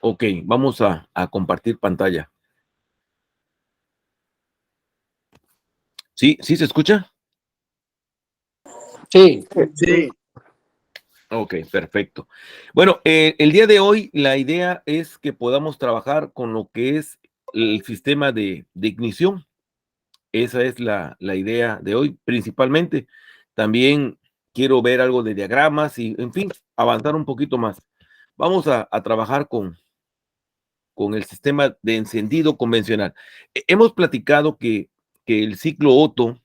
Ok, vamos a compartir pantalla. ¿Sí? ¿Sí se escucha? Sí. Sí. Ok, perfecto. Bueno, el día de hoy la idea es que podamos trabajar con lo que es el sistema de ignición. Esa es la idea de hoy, principalmente. También quiero ver algo de diagramas y, en fin, avanzar un poquito más. Vamos a trabajar con el sistema de encendido convencional. Hemos platicado que el ciclo Otto,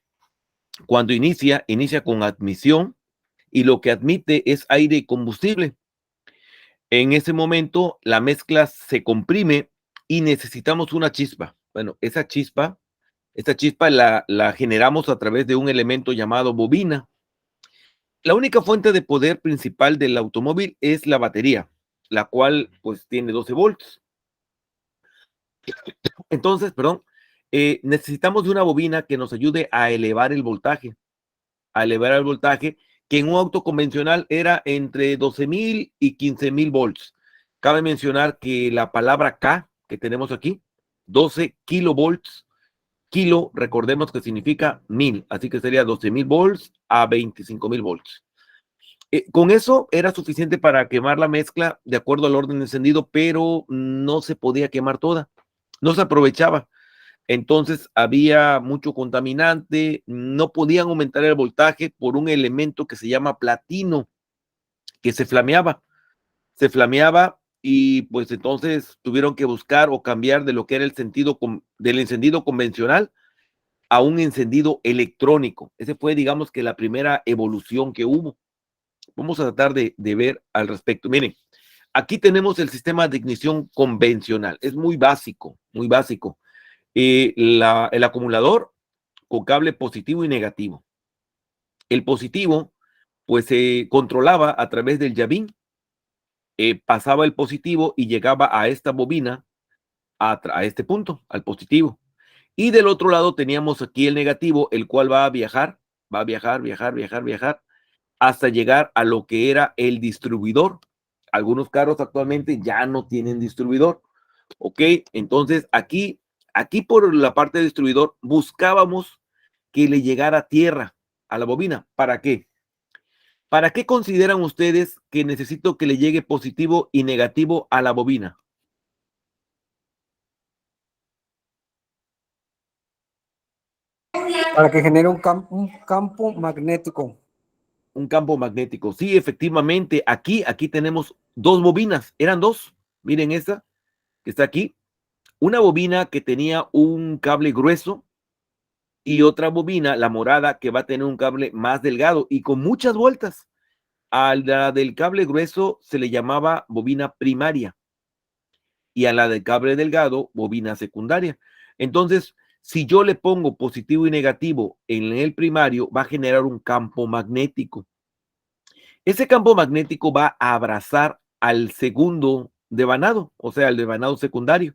cuando inicia con admisión y lo que admite es aire y combustible. En ese momento, la mezcla se comprime y necesitamos una chispa. Bueno, esta chispa la generamos a través de un elemento llamado bobina. La única fuente de poder principal del automóvil es la batería, la cual pues tiene 12 volts. Entonces, perdón, necesitamos de una bobina que nos ayude a elevar el voltaje, que en un auto convencional era entre 12,000 y 15,000 volts. Cabe mencionar que la palabra K que tenemos aquí, 12 kilovolts, kilo, recordemos que significa 1000, así que sería 12,000 volts a 25,000 volts. Con eso era suficiente para quemar la mezcla de acuerdo al orden de encendido, pero no se podía quemar toda, no se aprovechaba. Entonces había mucho contaminante, no podían aumentar el voltaje por un elemento que se llama platino, que se flameaba y pues entonces tuvieron que buscar o cambiar de lo que era el sentido del encendido convencional a un encendido electrónico. Ese fue, digamos, que la primera evolución que hubo. Vamos a tratar de ver al respecto. Miren, aquí tenemos el sistema de ignición convencional. Es muy básico, muy básico. El acumulador con cable positivo y negativo. El positivo, pues se controlaba a través del llavín, pasaba el positivo y llegaba a esta bobina, a este punto, al positivo. Y del otro lado teníamos aquí el negativo, el cual va a viajar, viajar, hasta llegar a lo que era el distribuidor. Algunos carros actualmente ya no tienen distribuidor. Ok, entonces aquí por la parte del distribuidor buscábamos que le llegara tierra a la bobina. ¿Para qué? ¿Para qué consideran ustedes que necesito que le llegue positivo y negativo a la bobina? Para que genere un campo magnético. Un campo magnético. Sí, efectivamente, aquí tenemos dos bobinas, eran dos. Miren esta que está aquí. Una bobina que tenía un cable grueso y otra bobina, la morada, que va a tener un cable más delgado y con muchas vueltas. A la del cable grueso se le llamaba bobina primaria y a la del cable delgado, bobina secundaria. Entonces, si yo le pongo positivo y negativo en el primario, va a generar un campo magnético. Ese campo magnético va a abrazar al segundo devanado, o sea, al devanado secundario.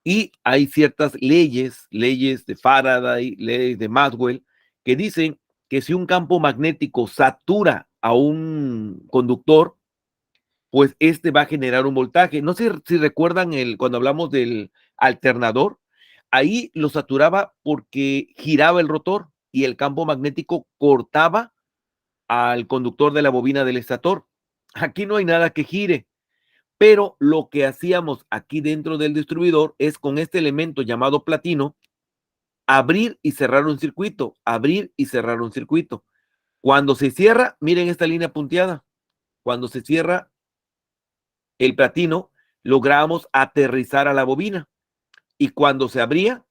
Y hay ciertas leyes de Faraday, leyes de Maxwell, que dicen que si un campo magnético satura a un conductor, pues este va a generar un voltaje. No sé si recuerdan cuando hablamos del alternador, ahí lo saturaba porque giraba el rotor y el campo magnético cortaba al conductor de la bobina del estator. Aquí no hay nada que gire, pero lo que hacíamos aquí dentro del distribuidor es con este elemento llamado platino, abrir y cerrar un circuito, abrir y cerrar un circuito. Cuando se cierra, miren esta línea punteada, cuando se cierra el platino, logramos aterrizar a la bobina. Y cuando se abría,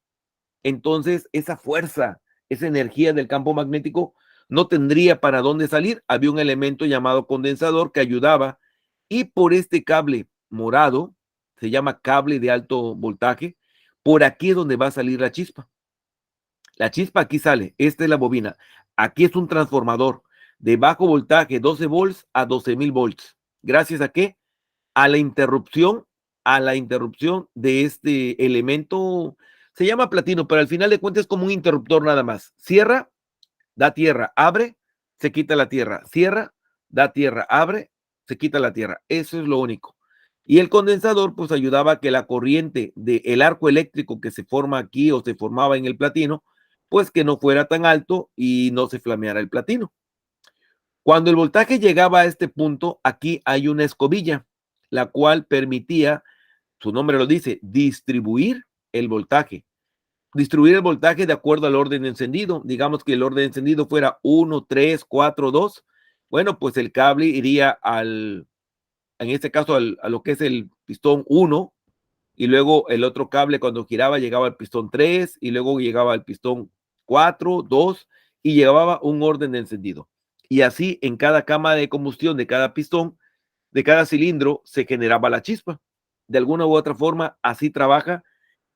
entonces esa fuerza, esa energía del campo magnético no tendría para dónde salir. Había un elemento llamado condensador que ayudaba y por este cable morado, se llama cable de alto voltaje, por aquí es donde va a salir la chispa. La chispa aquí sale, esta es la bobina. Aquí es un transformador de bajo voltaje, 12 volts a 12,000 volts. ¿Gracias a qué? A la interrupción, a la interrupción de este elemento, se llama platino, pero al final de cuentas es como un interruptor nada más. Cierra, da tierra, abre, se quita la tierra, cierra, da tierra, abre, se quita la tierra. Eso es lo único. Y el condensador pues ayudaba a que la corriente del arco eléctrico que se forma aquí o se formaba en el platino, pues que no fuera tan alto y no se flameara el platino. Cuando el voltaje llegaba a este punto, aquí hay una escobilla, la cual permitía, su nombre lo dice, distribuir el voltaje. Distribuir el voltaje de acuerdo al orden de encendido. Digamos que el orden de encendido fuera 1, 3, 4, 2. Bueno, pues el cable iría en este caso, a lo que es el pistón 1, y luego el otro cable cuando giraba llegaba al pistón 3, y luego llegaba al pistón 4, 2, y llevaba un orden de encendido. Y así en cada cámara de combustión de cada pistón, de cada cilindro, se generaba la chispa. De alguna u otra forma, así trabaja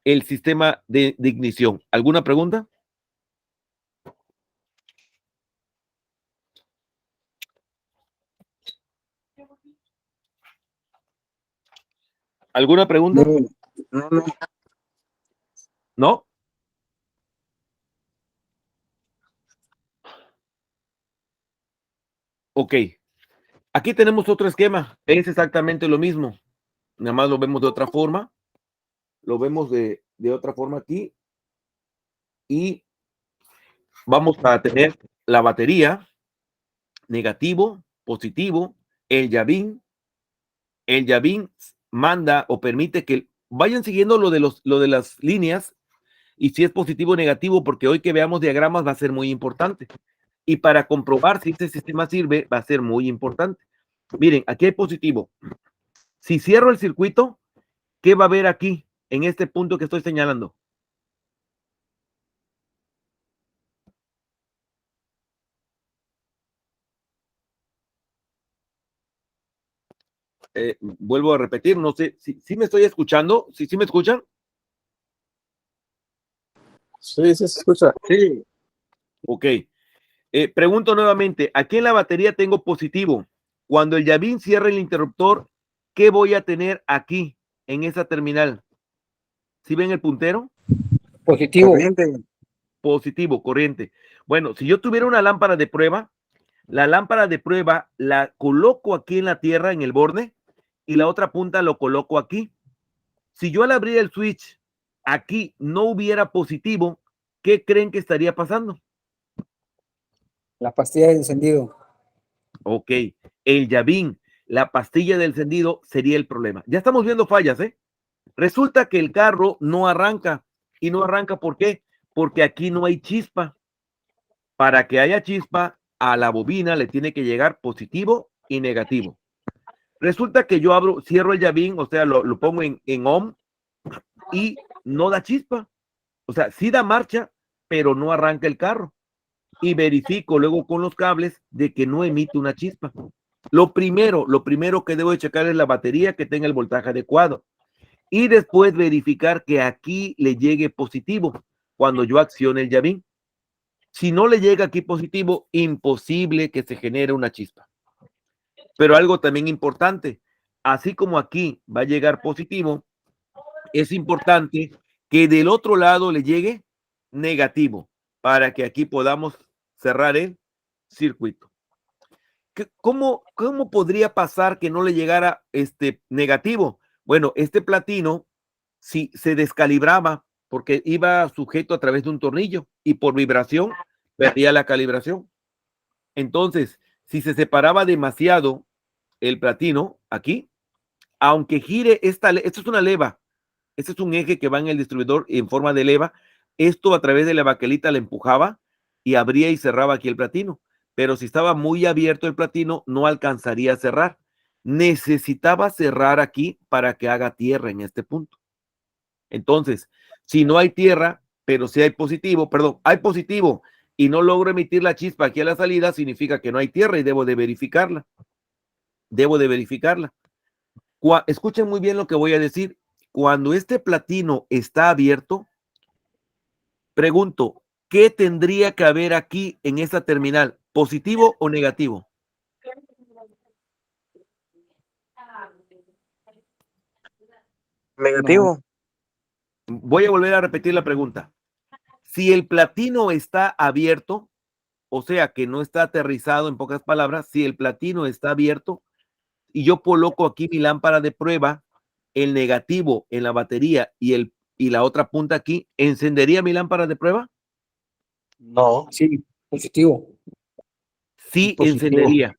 el sistema de ignición. ¿Alguna pregunta? ¿Alguna pregunta? No. ¿No? Ok. Aquí tenemos otro esquema. Es exactamente lo mismo. Nada más lo vemos de otra forma. Lo vemos de otra forma aquí. Y vamos a tener la batería, negativo, positivo, el llavín. El llavín manda o permite que vayan siguiendo lo de las líneas, y si es positivo o negativo, porque hoy que veamos diagramas va a ser muy importante. Y para comprobar si este sistema sirve, va a ser muy importante. Miren, aquí hay positivo. Si cierro el circuito, ¿qué va a haber aquí, en este punto que estoy señalando? Vuelvo a repetir, no sé si me estoy escuchando, si me escuchan. Sí, se escucha. Sí. Ok. Pregunto nuevamente, aquí en la batería tengo positivo. Cuando el llavín cierra el interruptor, ¿qué voy a tener aquí, en esa terminal? ¿Sí ven el puntero? Positivo. Positivo, corriente. Bueno, si yo tuviera una lámpara de prueba, la lámpara de prueba la coloco aquí en la tierra, en el borde, y la otra punta lo coloco aquí. Si yo al abrir el switch aquí no hubiera positivo, ¿qué creen que estaría pasando? La pastilla de encendido. Ok, el llavín, la pastilla del encendido sería el problema. Ya estamos viendo fallas, ¿eh? Resulta que el carro no arranca. ¿Y no arranca por qué? Porque aquí no hay chispa. Para que haya chispa, a la bobina le tiene que llegar positivo y negativo. Resulta que yo cierro el llavín, o sea, lo pongo en on, y no da chispa. O sea, sí da marcha, pero no arranca el carro. Y verifico luego con los cables de que no emite una chispa. Lo primero que debo de checar es la batería, que tenga el voltaje adecuado. Y después verificar que aquí le llegue positivo cuando yo accione el llavín. Si no le llega aquí positivo, imposible que se genere una chispa. Pero algo también importante, así como aquí va a llegar positivo, es importante que del otro lado le llegue negativo para que aquí podamos cerrar el circuito. ¿Cómo podría pasar que no le llegara este negativo? Bueno, este platino si se descalibraba porque iba sujeto a través de un tornillo y por vibración perdía la calibración. Entonces, si se separaba demasiado el platino aquí, aunque gire esto es una leva, este es un eje que va en el distribuidor en forma de leva, esto a través de la baquelita le empujaba y abría y cerraba aquí el platino, pero si estaba muy abierto el platino no alcanzaría a cerrar, necesitaba cerrar aquí para que haga tierra en este punto. Entonces, si no hay tierra, pero si hay positivo, perdón, hay positivo y no logro emitir la chispa aquí a la salida, significa que no hay tierra y debo de verificarla. Debo de verificarla. Escuchen muy bien lo que voy a decir. Cuando este platino está abierto, pregunto, ¿qué tendría que haber aquí en esta terminal? ¿Positivo o negativo? Negativo. Voy a volver a repetir la pregunta. Si el platino está abierto, o sea que no está aterrizado, en pocas palabras, si el platino está abierto, y yo coloco aquí mi lámpara de prueba, el negativo en la batería y la otra punta aquí, ¿encendería mi lámpara de prueba? No. Sí, positivo. Sí, Positivo. encendería.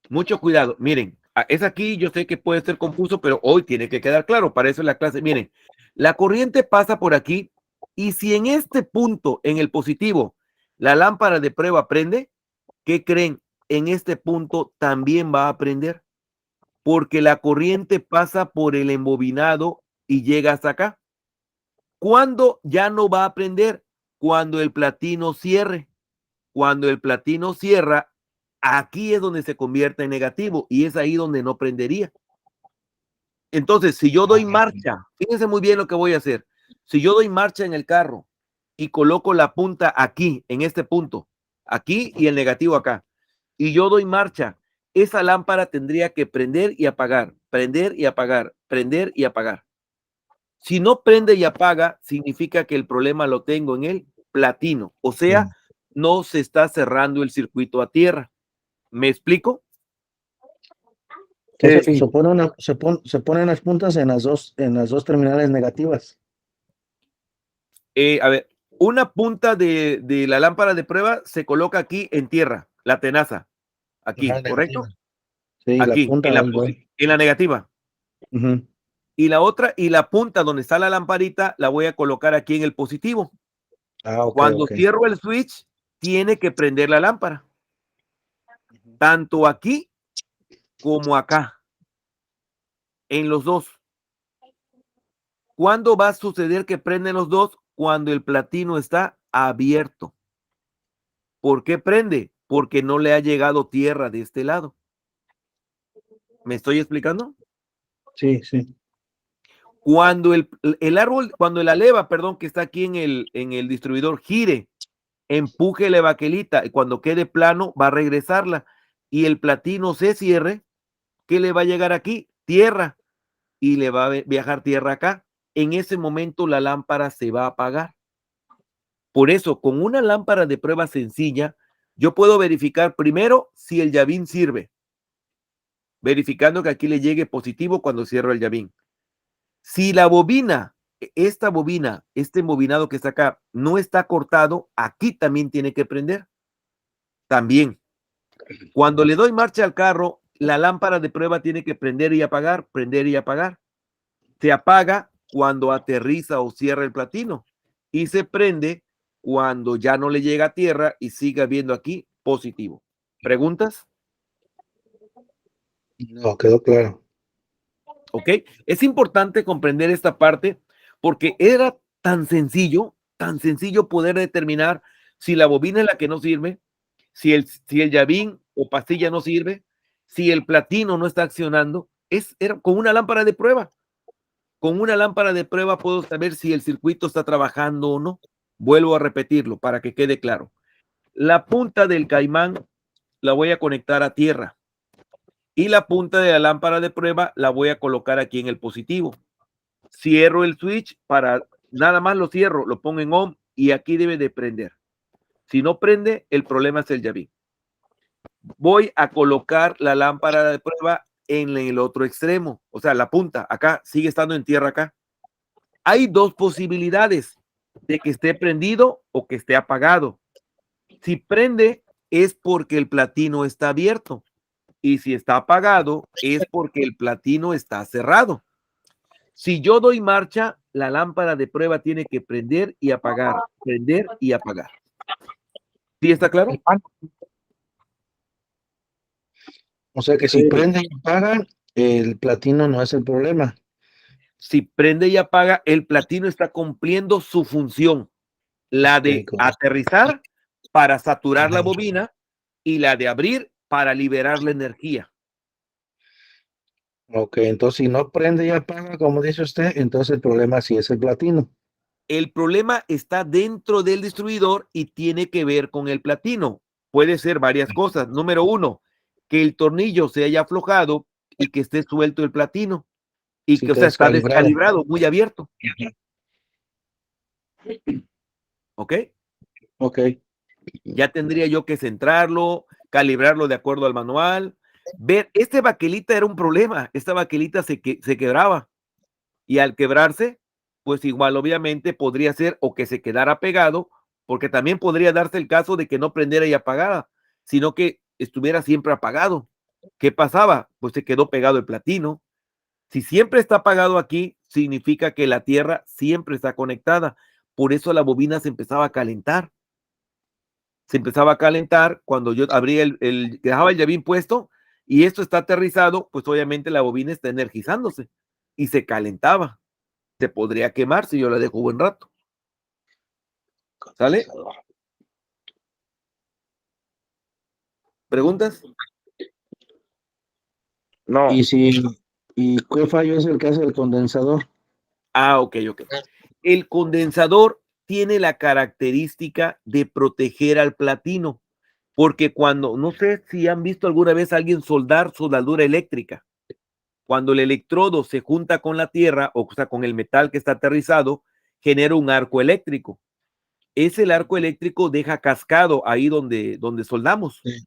Mucho cuidado. Miren, es aquí, yo sé que puede ser confuso, pero hoy tiene que quedar claro. Para eso es la clase. Miren, la corriente pasa por aquí y si en este punto, en el positivo, la lámpara de prueba prende, ¿qué creen? En este punto también va a prender porque la corriente pasa por el embobinado y llega hasta acá. ¿Cuándo ya no va a prender? Cuando el platino cierre. Cuando el platino cierra, aquí es donde se convierte en negativo y es ahí donde no prendería. Entonces, si yo doy marcha, fíjense muy bien lo que voy a hacer. Si yo doy marcha en el carro y coloco la punta aquí, en este punto, aquí y el negativo acá, y yo doy marcha, esa lámpara tendría que prender y apagar, prender y apagar, prender y apagar. Si no prende y apaga, significa que el problema lo tengo en el platino, o sea, no se está cerrando el circuito a tierra. ¿Me explico? Se ponen las puntas en las dos terminales negativas. A ver, una punta de la lámpara de prueba se coloca aquí en tierra, la tenaza, aquí, Ajá, ¿correcto? negativa. Sí, la Aquí, punta ahí voy. en la negativa. Ujú. Y la otra, y la punta donde está la lamparita, la voy a colocar aquí en el positivo. Ah, ok, Cuando ok. cierro el switch, tiene que prender la lámpara, tanto aquí como acá, en los dos. ¿Cuándo va a suceder que prenden los dos? Cuando el platino está abierto. ¿Por qué prende? Porque no le ha llegado tierra de este lado. ¿Me estoy explicando? Sí, sí. Cuando el árbol, cuando la leva, perdón, que está aquí en el distribuidor, gire, empuje la baquelita y cuando quede plano va a regresarla y el platino se cierre, ¿qué le va a llegar aquí? Tierra y le va a viajar tierra acá. En ese momento la lámpara se va a apagar. Por eso, con una lámpara de prueba sencilla, yo puedo verificar primero si el llavín sirve, verificando que aquí le llegue positivo cuando cierro el llavín. Si la bobina, esta bobina, este embobinado que está acá, no está cortado, aquí también tiene que prender. También. Cuando le doy marcha al carro, la lámpara de prueba tiene que prender y apagar, prender y apagar. Se apaga cuando aterriza o cierra el platino y se prende cuando ya no le llega a tierra y siga viendo aquí positivo. ¿Preguntas? No, quedó claro. ¿Ok? Es importante comprender esta parte porque era tan sencillo poder determinar si la bobina es la que no sirve, si el llavín o pastilla no sirve, si el platino no está accionando, era con una lámpara de prueba. Con una lámpara de prueba puedo saber si el circuito está trabajando o no. Vuelvo a repetirlo para que quede claro. La punta del caimán la voy a conectar a tierra y la punta de la lámpara de prueba la voy a colocar aquí en el positivo. Cierro el switch para nada más lo cierro, lo pongo en on y aquí debe de prender. Si no prende, el problema es el llavín. Voy a colocar la lámpara de prueba en el otro extremo, o sea, la punta acá sigue estando en tierra acá. Hay dos posibilidades de que esté prendido o que esté apagado. Si prende es porque el platino está abierto y si está apagado es porque el platino está cerrado. Si yo doy marcha, la lámpara de prueba tiene que prender y apagar, prender y apagar. ¿Sí está claro? O sea que si prende y apaga, el platino no es el problema. Si prende y apaga, el platino está cumpliendo su función, la de Ok, aterrizar para saturar la bobina y la de abrir para liberar la energía. ok, entonces si no prende y apaga, como dice usted, entonces el problema sí es el platino. El problema está dentro del distribuidor y tiene que ver con el platino. Puede ser varias cosas. Número uno, que el tornillo se haya aflojado y que esté suelto el platino y Sí, que, o está sea, está descalibrado. descalibrado, muy abierto. ¿Ok? Ok. Ya tendría yo que centrarlo, calibrarlo de acuerdo al manual. ver, este baquelita era un problema, esta baquelita se quebraba y al quebrarse, pues igual obviamente podría ser o que se quedara pegado, porque también podría darse el caso de que no prendiera y apagara, sino que estuviera siempre apagado. ¿Qué pasaba? Pues se quedó pegado el platino. Si siempre está apagado aquí, significa que la tierra siempre está conectada. Por eso la bobina se empezaba a calentar. Se empezaba a calentar cuando yo abría dejaba el llavín puesto y esto está aterrizado, pues obviamente la bobina está energizándose y se calentaba. Se podría quemar si yo la dejo buen rato. ¿Sale? ¿Preguntas? No. ¿Y qué fallo es el que hace el condensador? Ok. El condensador tiene la característica de proteger al platino, porque cuando, no sé si han visto alguna vez a alguien soldar soldadura eléctrica, cuando el electrodo se junta con la tierra, o sea, con el metal que está aterrizado, genera un arco eléctrico. El arco eléctrico deja cascado ahí donde soldamos. Sí.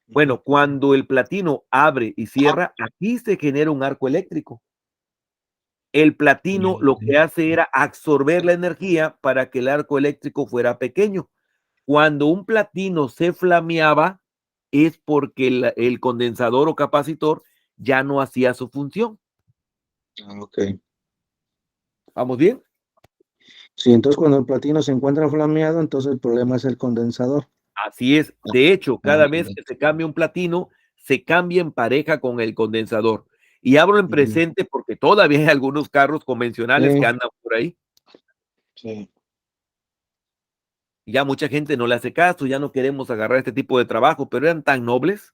Bueno, cuando el platino abre y cierra, aquí se genera un arco eléctrico. El platino lo que hace era absorber la energía para que el arco eléctrico fuera pequeño. Cuando un platino se flameaba, es porque el condensador o capacitor ya no hacía su función. Ok. ¿Vamos bien? Sí, entonces cuando el platino se encuentra flameado, entonces el problema es el condensador. Así es. De hecho, cada vez que se cambia un platino, se cambia en pareja con el condensador. Y hablo en presente porque todavía hay algunos carros convencionales que andan por ahí. Sí. Ya mucha gente no le hace caso, ya no queremos agarrar este tipo de trabajo, pero eran tan nobles,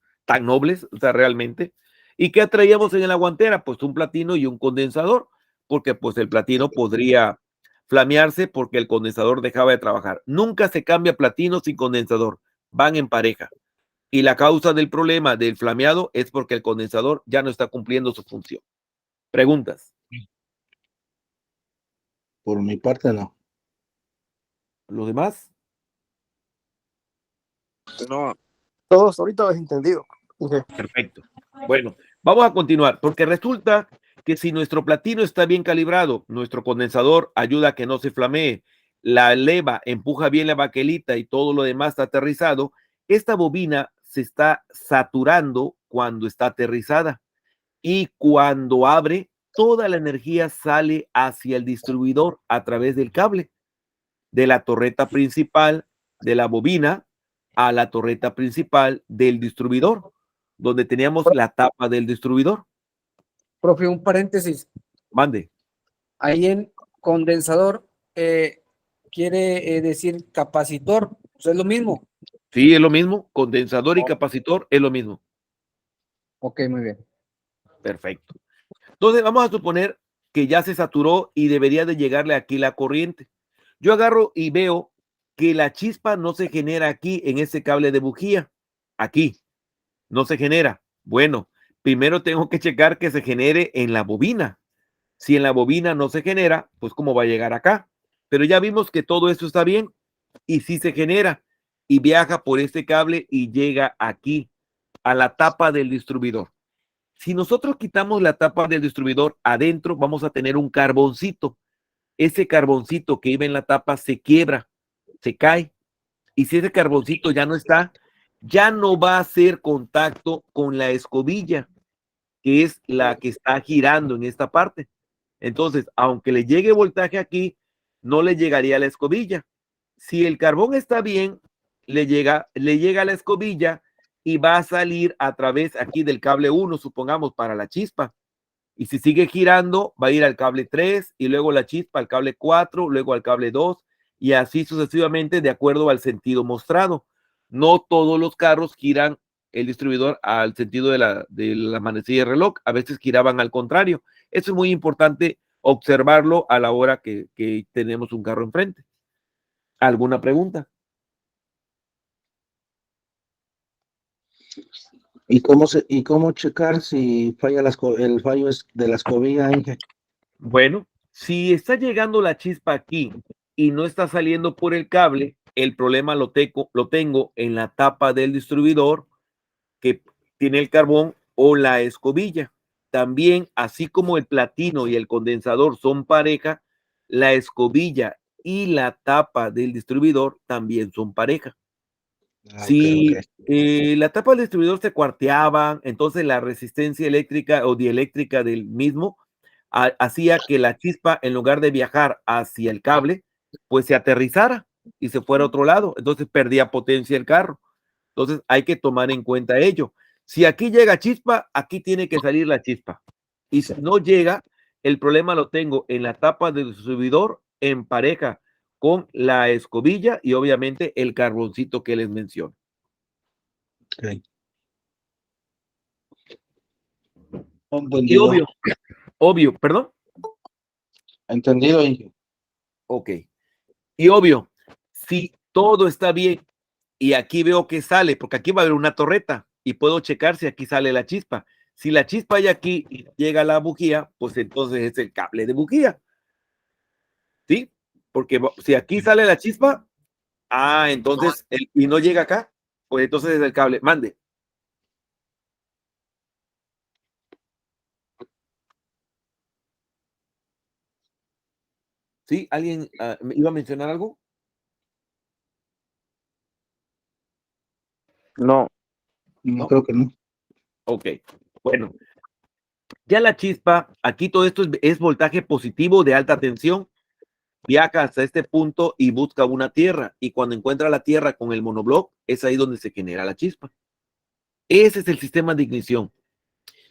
o sea, realmente. ¿Y qué traíamos en la guantera? Pues un platino y un condensador, porque pues el platino podría flamearse porque el condensador dejaba de trabajar. Nunca se cambia platino sin condensador, van en pareja. Y la causa del problema del flameado es porque el condensador ya no está cumpliendo su función. ¿Preguntas? Por mi parte, no. ¿Los demás? No. Todos ahorita has entendido. Okay. Perfecto. Bueno, vamos a continuar, porque resulta que si nuestro platino está bien calibrado, nuestro condensador ayuda a que no se flamee, la leva empuja bien la baquelita y todo lo demás está aterrizado, esta bobina se está saturando cuando está aterrizada y cuando abre, toda la energía sale hacia el distribuidor a través del cable de la torreta principal de la bobina a la torreta principal del distribuidor, donde teníamos la tapa del distribuidor. Profe, un paréntesis. Mande. Ahí en condensador quiere decir capacitor. O sea, es lo mismo. Sí, es lo mismo. Condensador y capacitor es lo mismo. Ok, muy bien. Perfecto. Entonces, vamos a suponer que ya se saturó y debería de llegarle aquí la corriente. Yo agarro y veo que la chispa no se genera aquí en ese cable de bujía. Aquí no se genera. Bueno, primero tengo que checar que se genere en la bobina. Si en la bobina no se genera, pues cómo va a llegar acá. Pero ya vimos que todo esto está bien y sí se genera y viaja por este cable y llega aquí a la tapa del distribuidor. Si nosotros quitamos la tapa del distribuidor, adentro vamos a tener un carboncito. Ese carboncito que iba en la tapa se quiebra, se cae. Y si ese carboncito ya no está, ya no va a hacer contacto con la escobilla, que es la que está girando en esta parte. Entonces, aunque le llegue voltaje aquí, no le llegaría a la escobilla. Si el carbón está bien, le llega a la escobilla y va a salir a través aquí del cable 1, supongamos, para la chispa. Y si sigue girando, va a ir al cable 3 y luego la chispa al cable 4, luego al cable 2 y así sucesivamente de acuerdo al sentido mostrado. No todos los carros giran el distribuidor al sentido de la manecilla de reloj, a veces giraban al contrario. Eso es muy importante observarlo a la hora que tenemos un carro enfrente. ¿Alguna pregunta? ¿Y cómo checar si falla el fallo es de la escobilla, Inge? Bueno, si está llegando la chispa aquí y no está saliendo por el cable, el problema lo tengo en la tapa del distribuidor que tiene el carbón o la escobilla. También, así como el platino y el condensador son pareja, la escobilla y la tapa del distribuidor también son pareja. Si la tapa del distribuidor se cuarteaba, entonces la resistencia eléctrica o dieléctrica del mismo hacía que la chispa, en lugar de viajar hacia el cable, pues se aterrizara y se fuera a otro lado. Entonces perdía potencia el carro. Entonces hay que tomar en cuenta ello. Si aquí llega chispa, aquí tiene que salir la chispa. Y si no llega, el problema lo tengo en la tapa del distribuidor en pareja con la escobilla y obviamente el carboncito que les menciono. Okay. Y obvio, perdón. Entendido, Inge. Ok. Y obvio, si todo está bien y aquí veo que sale, porque aquí va a haber una torreta y puedo checar si aquí sale la chispa. Si la chispa hay aquí y llega a la bujía, pues entonces es el cable de bujía. ¿Sí? Porque si aquí sale la chispa, entonces, y no llega acá, pues entonces es el cable. Mande. ¿Sí? ¿Alguien me iba a mencionar algo? No. No, creo que no. Ok. Bueno, ya la chispa, aquí todo esto es voltaje positivo de alta tensión. Viaja hasta este punto y busca una tierra. Y cuando encuentra la tierra con el monobloc, es ahí donde se genera la chispa. Ese es el sistema de ignición.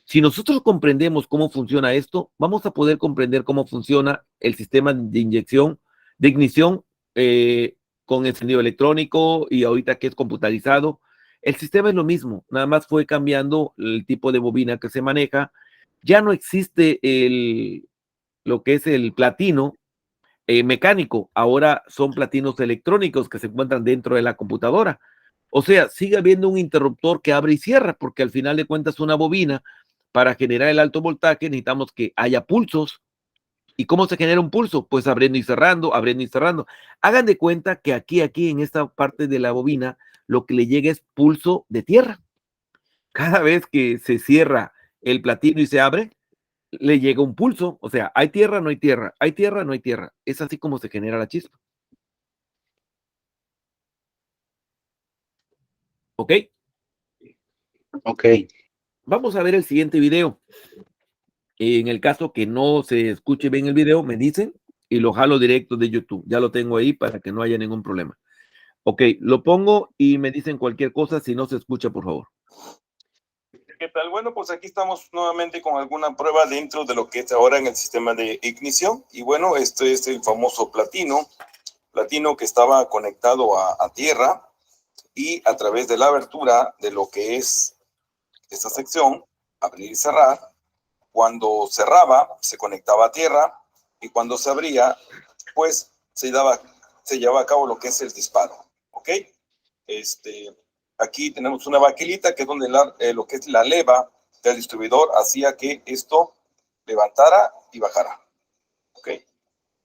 Si nosotros comprendemos cómo funciona esto, vamos a poder comprender cómo funciona el sistema de inyección, de ignición con encendido electrónico y ahorita que es computarizado. El sistema es lo mismo, nada más fue cambiando el tipo de bobina que se maneja. Ya no existe lo que es el platino mecánico, ahora son platinos electrónicos que se encuentran dentro de la computadora. O sea, sigue habiendo un interruptor que abre y cierra, porque al final de cuentas una bobina, para generar el alto voltaje necesitamos que haya pulsos. ¿Y cómo se genera un pulso? Pues abriendo y cerrando, abriendo y cerrando. Hagan de cuenta que aquí en esta parte de la bobina, lo que le llega es pulso de tierra. Cada vez que se cierra el platino y se abre, le llega un pulso. O sea, hay tierra, no hay tierra, hay tierra, no hay tierra. Es así como se genera la chispa. ¿Ok? Ok. Vamos a ver el siguiente video. En el caso que no se escuche bien el video, me dicen y lo jalo directo de YouTube. Ya lo tengo ahí para que no haya ningún problema. Ok, lo pongo y me dicen cualquier cosa si no se escucha, por favor. ¿Qué tal? Bueno, pues aquí estamos nuevamente con alguna prueba dentro de lo que es ahora en el sistema de ignición. Y bueno, este es el famoso platino que estaba conectado a tierra y a través de la abertura de lo que es esta sección, abrir y cerrar, cuando cerraba se conectaba a tierra y cuando se abría, pues se llevaba a cabo lo que es el disparo. ¿Ok? Aquí tenemos una baquelita que es donde lo que es la leva del distribuidor hacía que esto levantara y bajara. ¿Ok? Esto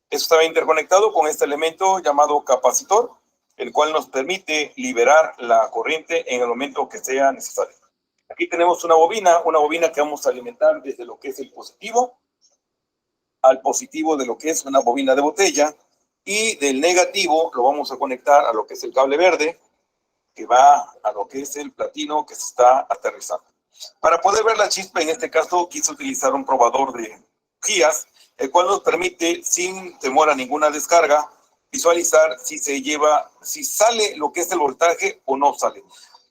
estaba interconectado con este elemento llamado capacitor, el cual nos permite liberar la corriente en el momento que sea necesario. Aquí tenemos una bobina que vamos a alimentar desde lo que es el positivo al positivo de lo que es una bobina de botella y del negativo lo vamos a conectar a lo que es el cable verde que va a lo que es el platino que se está aterrizando. Para poder ver la chispa, en este caso quise utilizar un probador de bujías, el cual nos permite, sin temor a ninguna descarga, visualizar si sale lo que es el voltaje o no sale.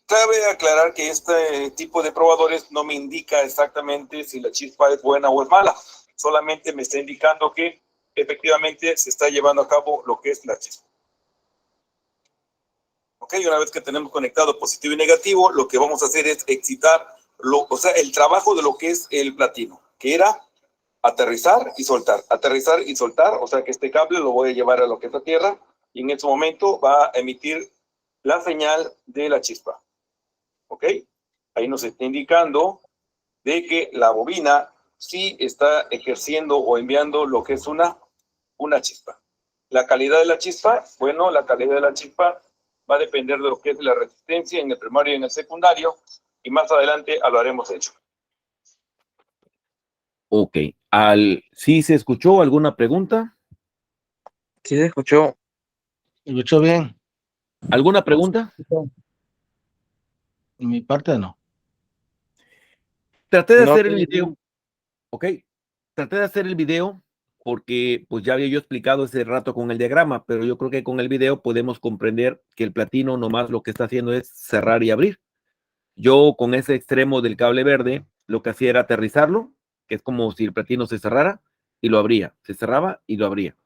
Cabe aclarar que este tipo de probadores no me indica exactamente si la chispa es buena o es mala, solamente me está indicando que efectivamente se está llevando a cabo lo que es la chispa. Ok, una vez que tenemos conectado positivo y negativo, lo que vamos a hacer es excitar, el trabajo de lo que es el platino, que era aterrizar y soltar, o sea que este cable lo voy a llevar a lo que es la tierra y en ese momento va a emitir la señal de la chispa. Ok, ahí nos está indicando de que la bobina sí está ejerciendo o enviando lo que es una chispa. La calidad de la chispa, bueno, la calidad de la chispa va a depender de lo que es la resistencia en el primario y en el secundario, y más adelante lo haremos hecho. Ok. ¿Sí se escuchó alguna pregunta? Sí se escuchó. ¿Escuchó bien? ¿Alguna pregunta? En mi parte no. Traté de No, hacer el video, ok. Traté de hacer el video porque pues ya había yo explicado ese rato con el diagrama, pero yo creo que con el video podemos comprender que el platino nomás lo que está haciendo es cerrar y abrir. Yo con ese extremo del cable verde lo que hacía era aterrizarlo, que es como si el platino se cerrara y lo abría, se cerraba y lo abría.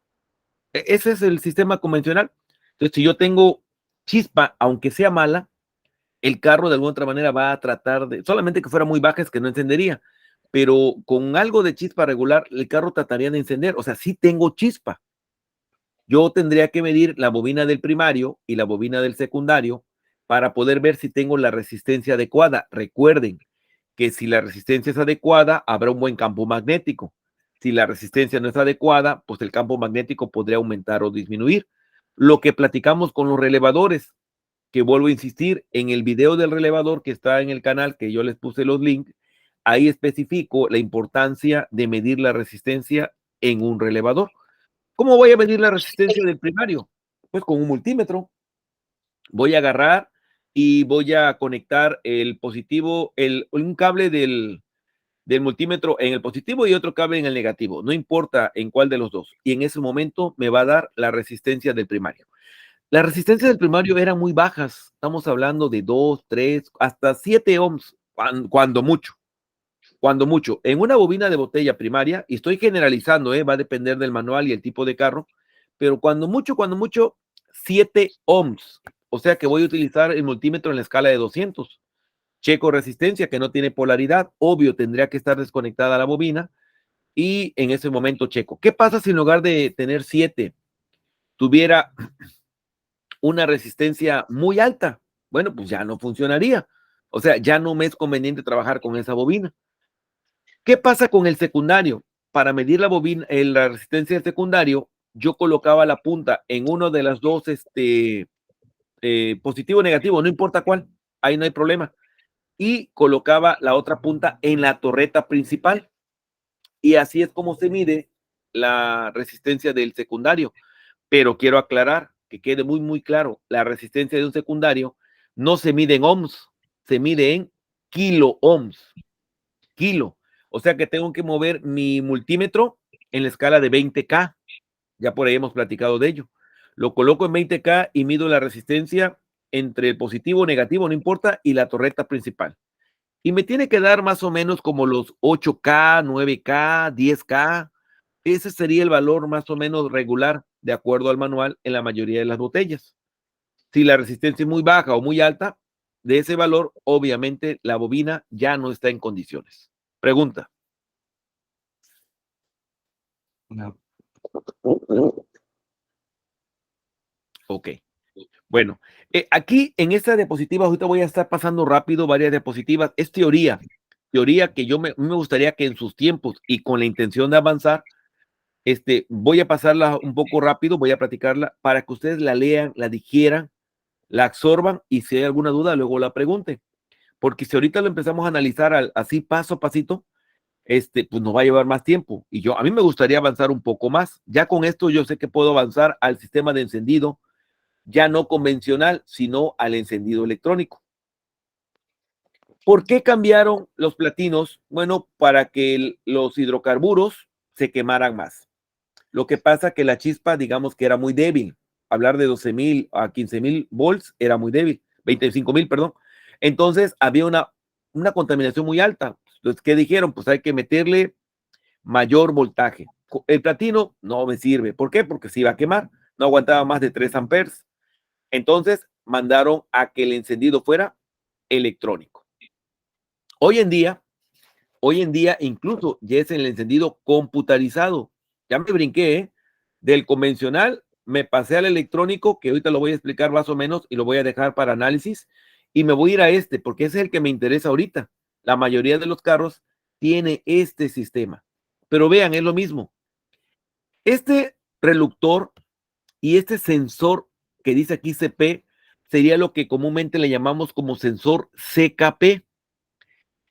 Ese es el sistema convencional. Entonces, si yo tengo chispa, aunque sea mala, el carro de alguna otra manera va a tratar de, solamente que fuera muy baja es que no encendería, pero con algo de chispa regular, el carro trataría de encender. O sea, sí tengo chispa. Yo tendría que medir la bobina del primario y la bobina del secundario para poder ver si tengo la resistencia adecuada. Recuerden que si la resistencia es adecuada, habrá un buen campo magnético. Si la resistencia no es adecuada, pues el campo magnético podría aumentar o disminuir. Lo que platicamos con los relevadores, que vuelvo a insistir, en el video del relevador que está en el canal, que yo les puse los links, ahí especifico la importancia de medir la resistencia en un relevador. ¿Cómo voy a medir la resistencia del primario? Pues con un multímetro. Voy a agarrar y voy a conectar el positivo, un cable del multímetro en el positivo y otro cable en el negativo. No importa en cuál de los dos. Y en ese momento me va a dar la resistencia del primario. Las resistencias del primario eran muy bajas. Estamos hablando de 2, 3, hasta 7 ohms, cuando mucho. Cuando mucho. En una bobina de botella primaria, y estoy generalizando, va a depender del manual y el tipo de carro, pero cuando mucho, 7 ohms. O sea que voy a utilizar el multímetro en la escala de 200. Checo resistencia, que no tiene polaridad. Obvio, tendría que estar desconectada la bobina. Y en ese momento checo. ¿Qué pasa si en lugar de tener 7, tuviera una resistencia muy alta? Bueno, pues ya no funcionaría. O sea, ya no me es conveniente trabajar con esa bobina. ¿Qué pasa con el secundario? Para medir la bobina, la resistencia del secundario, yo colocaba la punta en uno de las dos, positivo o negativo, no importa cuál, ahí no hay problema. Y colocaba la otra punta en la torreta principal. Y así es como se mide la resistencia del secundario. Pero quiero aclarar, que quede muy, muy claro, la resistencia de un secundario no se mide en ohms, se mide en kilo ohms, kilo. O sea que tengo que mover mi multímetro en la escala de 20K. Ya por ahí hemos platicado de ello. Lo coloco en 20K y mido la resistencia entre el positivo o negativo, no importa, y la torreta principal. Y me tiene que dar más o menos como los 8K, 9K, 10K. Ese sería el valor más o menos regular, de acuerdo al manual, en la mayoría de las botellas. Si la resistencia es muy baja o muy alta, de ese valor, obviamente la bobina ya no está en condiciones. Pregunta. No. Ok. Bueno, aquí en esta diapositiva, ahorita voy a estar pasando rápido varias diapositivas. Es teoría que me gustaría que en sus tiempos y con la intención de avanzar, voy a pasarla un poco rápido, voy a platicarla para que ustedes la lean, la digieran, la absorban y si hay alguna duda, luego la pregunten. Porque si ahorita lo empezamos a analizar así paso a pasito, pues nos va a llevar más tiempo. Y a mí me gustaría avanzar un poco más. Ya con esto yo sé que puedo avanzar al sistema de encendido, ya no convencional, sino al encendido electrónico. ¿Por qué cambiaron los platinos? Bueno, para que los hidrocarburos se quemaran más. Lo que pasa que la chispa, digamos que era muy débil. Hablar de 12,000 a 15,000 volts era muy débil. 25,000, perdón. Entonces había una contaminación muy alta. Entonces, ¿qué dijeron? Pues hay que meterle mayor voltaje. El platino no me sirve. ¿Por qué? Porque se iba a quemar. No aguantaba más de 3 amperes. Entonces mandaron a que el encendido fuera electrónico. Hoy en día incluso ya es el encendido computarizado. Ya me brinqué, del convencional me pasé al electrónico, que ahorita lo voy a explicar más o menos y lo voy a dejar para análisis, y me voy a ir a porque ese es el que me interesa ahorita. La mayoría de los carros tiene este sistema. Pero vean, es lo mismo. Este reductor y este sensor que dice aquí CP sería lo que comúnmente le llamamos como sensor CKP.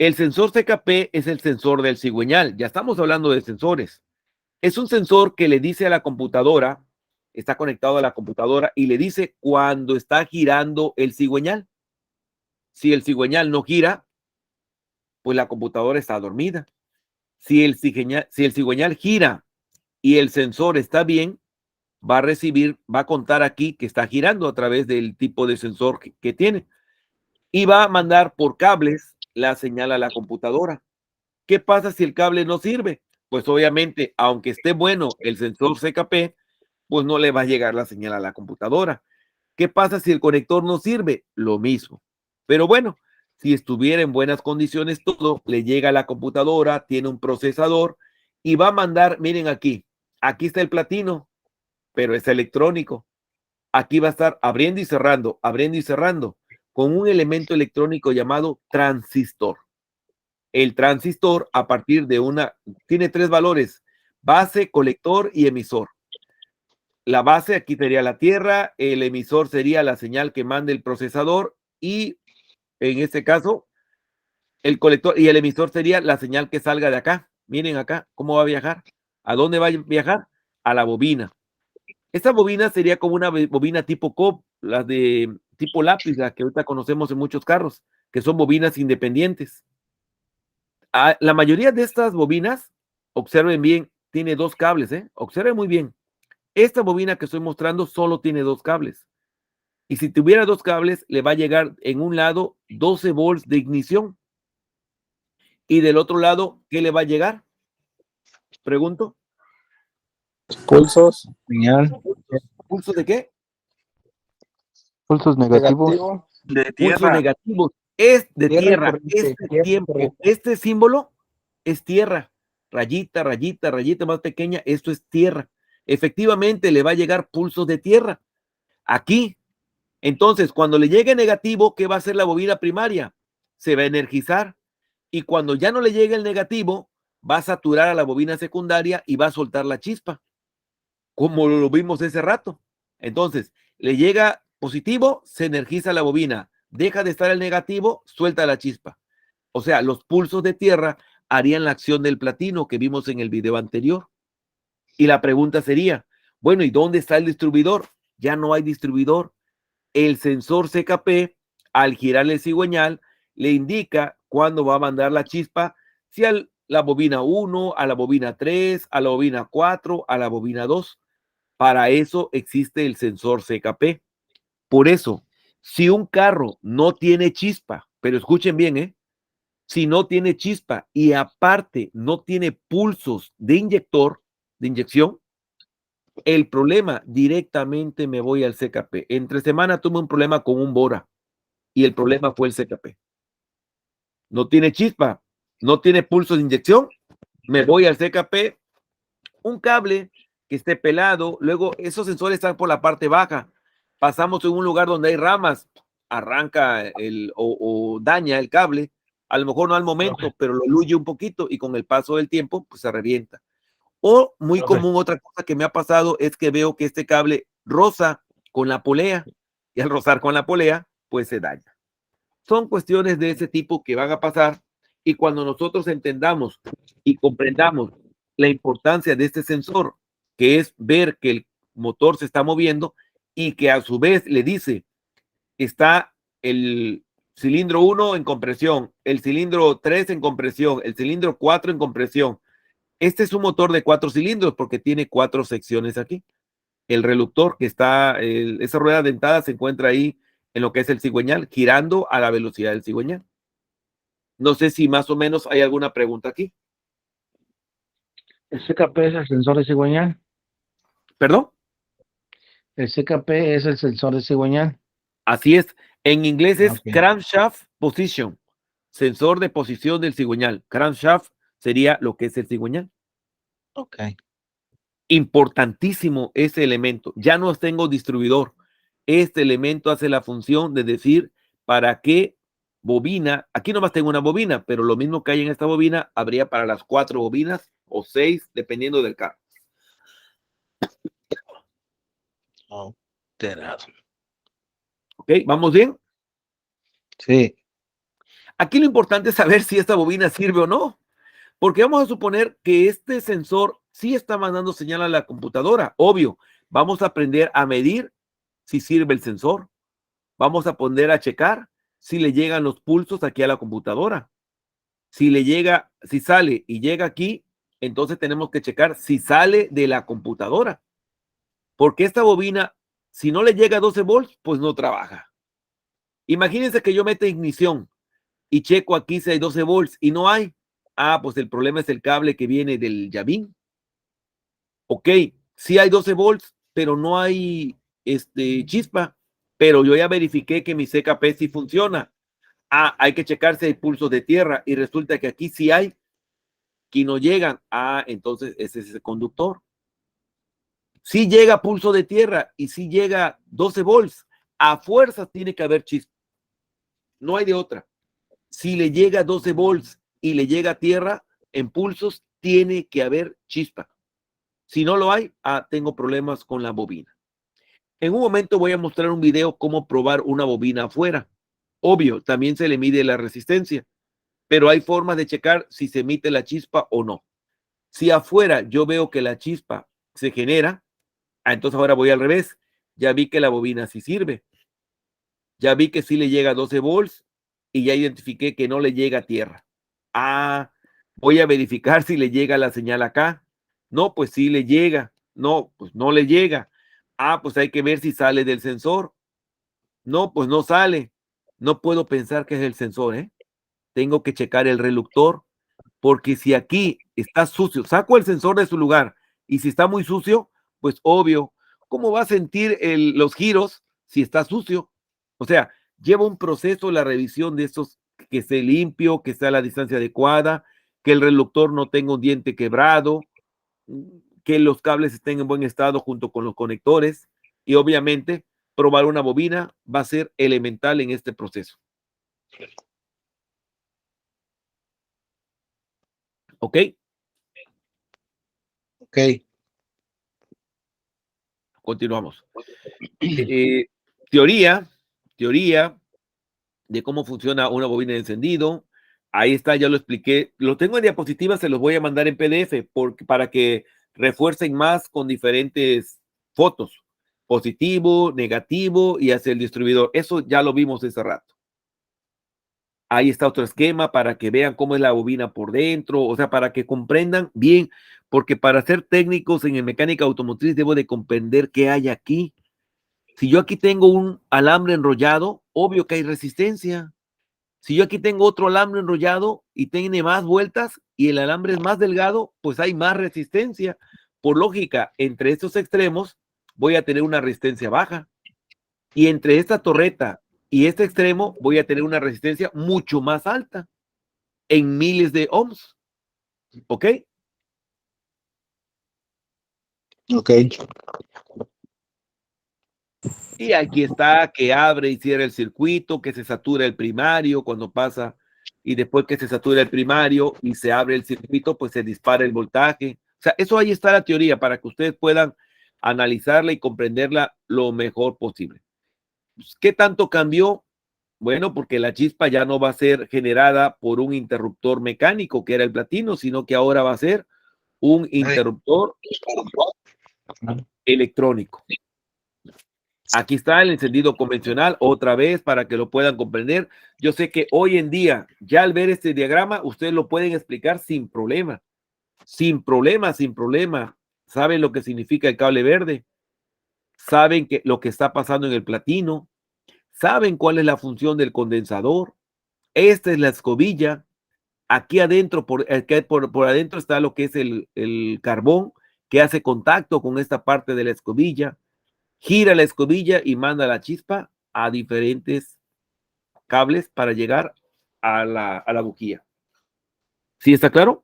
El sensor CKP es el sensor del cigüeñal. Ya estamos hablando de sensores. Es un sensor que le dice a la computadora, está conectado a la computadora y le dice cuando está girando el cigüeñal. Si el cigüeñal no gira, pues la computadora está dormida. Si el cigüeñal gira y el sensor está bien, va a contar aquí que está girando a través del tipo de sensor que tiene y va a mandar por cables la señal a la computadora. ¿Qué pasa si el cable no sirve? Pues obviamente, aunque esté bueno el sensor CKP, pues no le va a llegar la señal a la computadora. ¿Qué pasa si el conector no sirve? Lo mismo. Pero bueno, si estuviera en buenas condiciones todo, le llega a la computadora, tiene un procesador y va a mandar, miren aquí está el platino, pero es electrónico. Aquí va a estar abriendo y cerrando, con un elemento electrónico llamado transistor. El transistor, a partir de tiene 3 valores: base, colector y emisor. La base aquí sería la tierra, el emisor sería la señal que manda el procesador y en este caso el colector y el emisor sería la señal que salga de acá. Miren acá cómo va a viajar. ¿A dónde va a viajar? A la bobina. Esta bobina sería como una bobina tipo COP, las de tipo lápiz, la que ahorita conocemos en muchos carros, que son bobinas independientes. La mayoría de estas bobinas, observen bien, tiene 2 cables, observen muy bien. Esta bobina que estoy mostrando solo tiene 2 cables. Y si tuviera 2 cables, le va a llegar en un lado 12 volts de ignición. Y del otro lado, ¿qué le va a llegar? Pregunto. Pulsos. Señal. ¿Pulsos de qué? Pulsos negativos. Negativo. De Pulsos tierra. negativos. Es de Tierra y tierra. corriente, Este tierra y tiempo, corriente. este símbolo es tierra. Rayita, rayita, rayita más pequeña. Esto es tierra. Efectivamente, le va a llegar pulsos de tierra. Aquí. Entonces, cuando le llegue negativo, ¿qué va a hacer la bobina primaria? Se va a energizar. Y cuando ya no le llegue el negativo, va a saturar a la bobina secundaria y va a soltar la chispa, como lo vimos ese rato. Entonces, le llega positivo, se energiza la bobina, deja de estar el negativo, suelta la chispa. O sea, los pulsos de tierra harían la acción del platino que vimos en el video anterior. Y la pregunta sería, bueno, ¿y dónde está el distribuidor? Ya no hay distribuidor. El sensor CKP, al girar el cigüeñal, le indica cuándo va a mandar la chispa, si a la bobina 1, a la bobina 3, a la bobina 4, a la bobina 2. Para eso existe el sensor CKP. Por eso, si un carro no tiene chispa, pero escuchen bien, si no tiene chispa y aparte no tiene pulsos de inyección, el problema directamente me voy al CKP. Entre semana tuve un problema con un Bora y el problema fue el CKP. No tiene chispa, no tiene pulso de inyección, me voy al CKP, un cable que esté pelado, luego esos sensores están por la parte baja, pasamos en un lugar donde hay ramas, arranca o daña el cable, a lo mejor no al momento, pero lo luye un poquito y con el paso del tiempo pues se revienta. O muy común, otra cosa que me ha pasado es que veo que este cable roza con la polea y al rozar con la polea pues se daña. Son cuestiones de ese tipo que van a pasar y cuando nosotros entendamos y comprendamos la importancia de este sensor, que es ver que el motor se está moviendo y que a su vez le dice, está el cilindro 1 en compresión, el cilindro 3 en compresión, el cilindro 4 en compresión. Este es un motor de 4 cilindros porque tiene 4 secciones aquí. El reductor que está, esa rueda dentada se encuentra ahí en lo que es el cigüeñal, girando a la velocidad del cigüeñal. No sé si más o menos hay alguna pregunta aquí. ¿El CKP es el sensor de cigüeñal? ¿Perdón? El CKP es el sensor de cigüeñal. Así es. En inglés es Ok. crankshaft position, sensor de posición del cigüeñal. Crankshaft sería lo que es el cigüeñal. Ok. Importantísimo ese elemento. Ya no tengo distribuidor. Este elemento hace la función de decir para qué bobina. Aquí nomás tengo una bobina, pero lo mismo que hay en esta bobina habría para las 4 bobinas o 6, dependiendo del carro. Alterado. ¿Ok? ¿Vamos bien? Sí. Aquí lo importante es saber si esta bobina sirve o no, porque vamos a suponer que este sensor sí está mandando señal a la computadora. Obvio, vamos a aprender a medir si sirve el sensor. Vamos a poner a checar si le llegan los pulsos aquí a la computadora. Si le llega, si sale y llega aquí, entonces tenemos que checar si sale de la computadora. Porque esta bobina, si no le llega a 12 volts, pues no trabaja. Imagínense que yo meta ignición y checo aquí si hay 12 volts y no hay. Ah, pues el problema es el cable que viene del llavín. Ok, sí hay 12 volts, pero no hay chispa. Pero yo ya verifiqué que mi CKP sí funciona. Ah, hay que checar si hay pulsos de tierra y resulta que aquí sí hay, que no llegan. Ah, entonces ese es el conductor. Si llega pulso de tierra y si llega 12 volts, a fuerzas tiene que haber chispa. No hay de otra. Si le llega 12 volts y le llega tierra en pulsos, tiene que haber chispa. Si no lo hay, tengo problemas con la bobina. En un momento voy a mostrar un video cómo probar una bobina afuera. Obvio, también se le mide la resistencia, pero hay formas de checar si se emite la chispa o no. Si afuera yo veo que la chispa se genera, entonces ahora voy al revés. Ya vi que la bobina sí sirve. Ya vi que sí le llega a 12 volts y ya identifiqué que no le llega a tierra. Voy a verificar si le llega la señal acá. No, pues sí le llega. No, pues no le llega. Pues hay que ver si sale del sensor. No, pues no sale. No puedo pensar que es el sensor, ¿eh? Tengo que checar el reluctor, porque si aquí está sucio, saco el sensor de su lugar y si está muy sucio, pues obvio, ¿cómo va a sentir los giros si está sucio? O sea, lleva un proceso la revisión de estos, que esté limpio, que esté a la distancia adecuada, que el reluctor no tenga un diente quebrado, que los cables estén en buen estado junto con los conectores y obviamente probar una bobina va a ser elemental en este proceso. ¿Ok? Ok. Continuamos. Teoría de cómo funciona una bobina de encendido. Ahí está, ya lo expliqué. Lo tengo en diapositivas, se los voy a mandar en PDF para que refuercen más con diferentes fotos. Positivo, negativo y hacia el distribuidor. Eso ya lo vimos hace rato. Ahí está otro esquema para que vean cómo es la bobina por dentro, o sea, para que comprendan bien, porque para ser técnicos en mecánica automotriz debo de comprender qué hay aquí. Si yo aquí tengo un alambre enrollado, obvio que hay resistencia. Si yo aquí tengo otro alambre enrollado y tiene más vueltas y el alambre es más delgado, pues hay más resistencia. Por lógica, entre estos extremos voy a tener una resistencia baja. Y entre esta torreta y este extremo voy a tener una resistencia mucho más alta, en miles de ohms. ¿Ok? Ok. Y aquí está que abre y cierra el circuito, que se satura el primario cuando pasa, y después que se satura el primario y se abre el circuito, pues se dispara el voltaje. O sea, eso ahí está la teoría para que ustedes puedan analizarla y comprenderla lo mejor posible. ¿Qué tanto cambió? Bueno, porque la chispa ya no va a ser generada por un interruptor mecánico, que era el platino, sino que ahora va a ser un interruptor electrónico. Aquí está el encendido convencional, otra vez para que lo puedan comprender. Yo sé que hoy en día, ya al ver este diagrama, ustedes lo pueden explicar sin problema. Sin problema, sin problema. ¿Saben lo que significa el cable verde? ¿Saben lo que está pasando en el platino? ¿Saben cuál es la función del condensador? Esta es la escobilla. Aquí adentro, por adentro está lo que es el carbón que hace contacto con esta parte de la escobilla. Gira la escobilla y manda la chispa a diferentes cables para llegar a la bujía. ¿Sí está claro?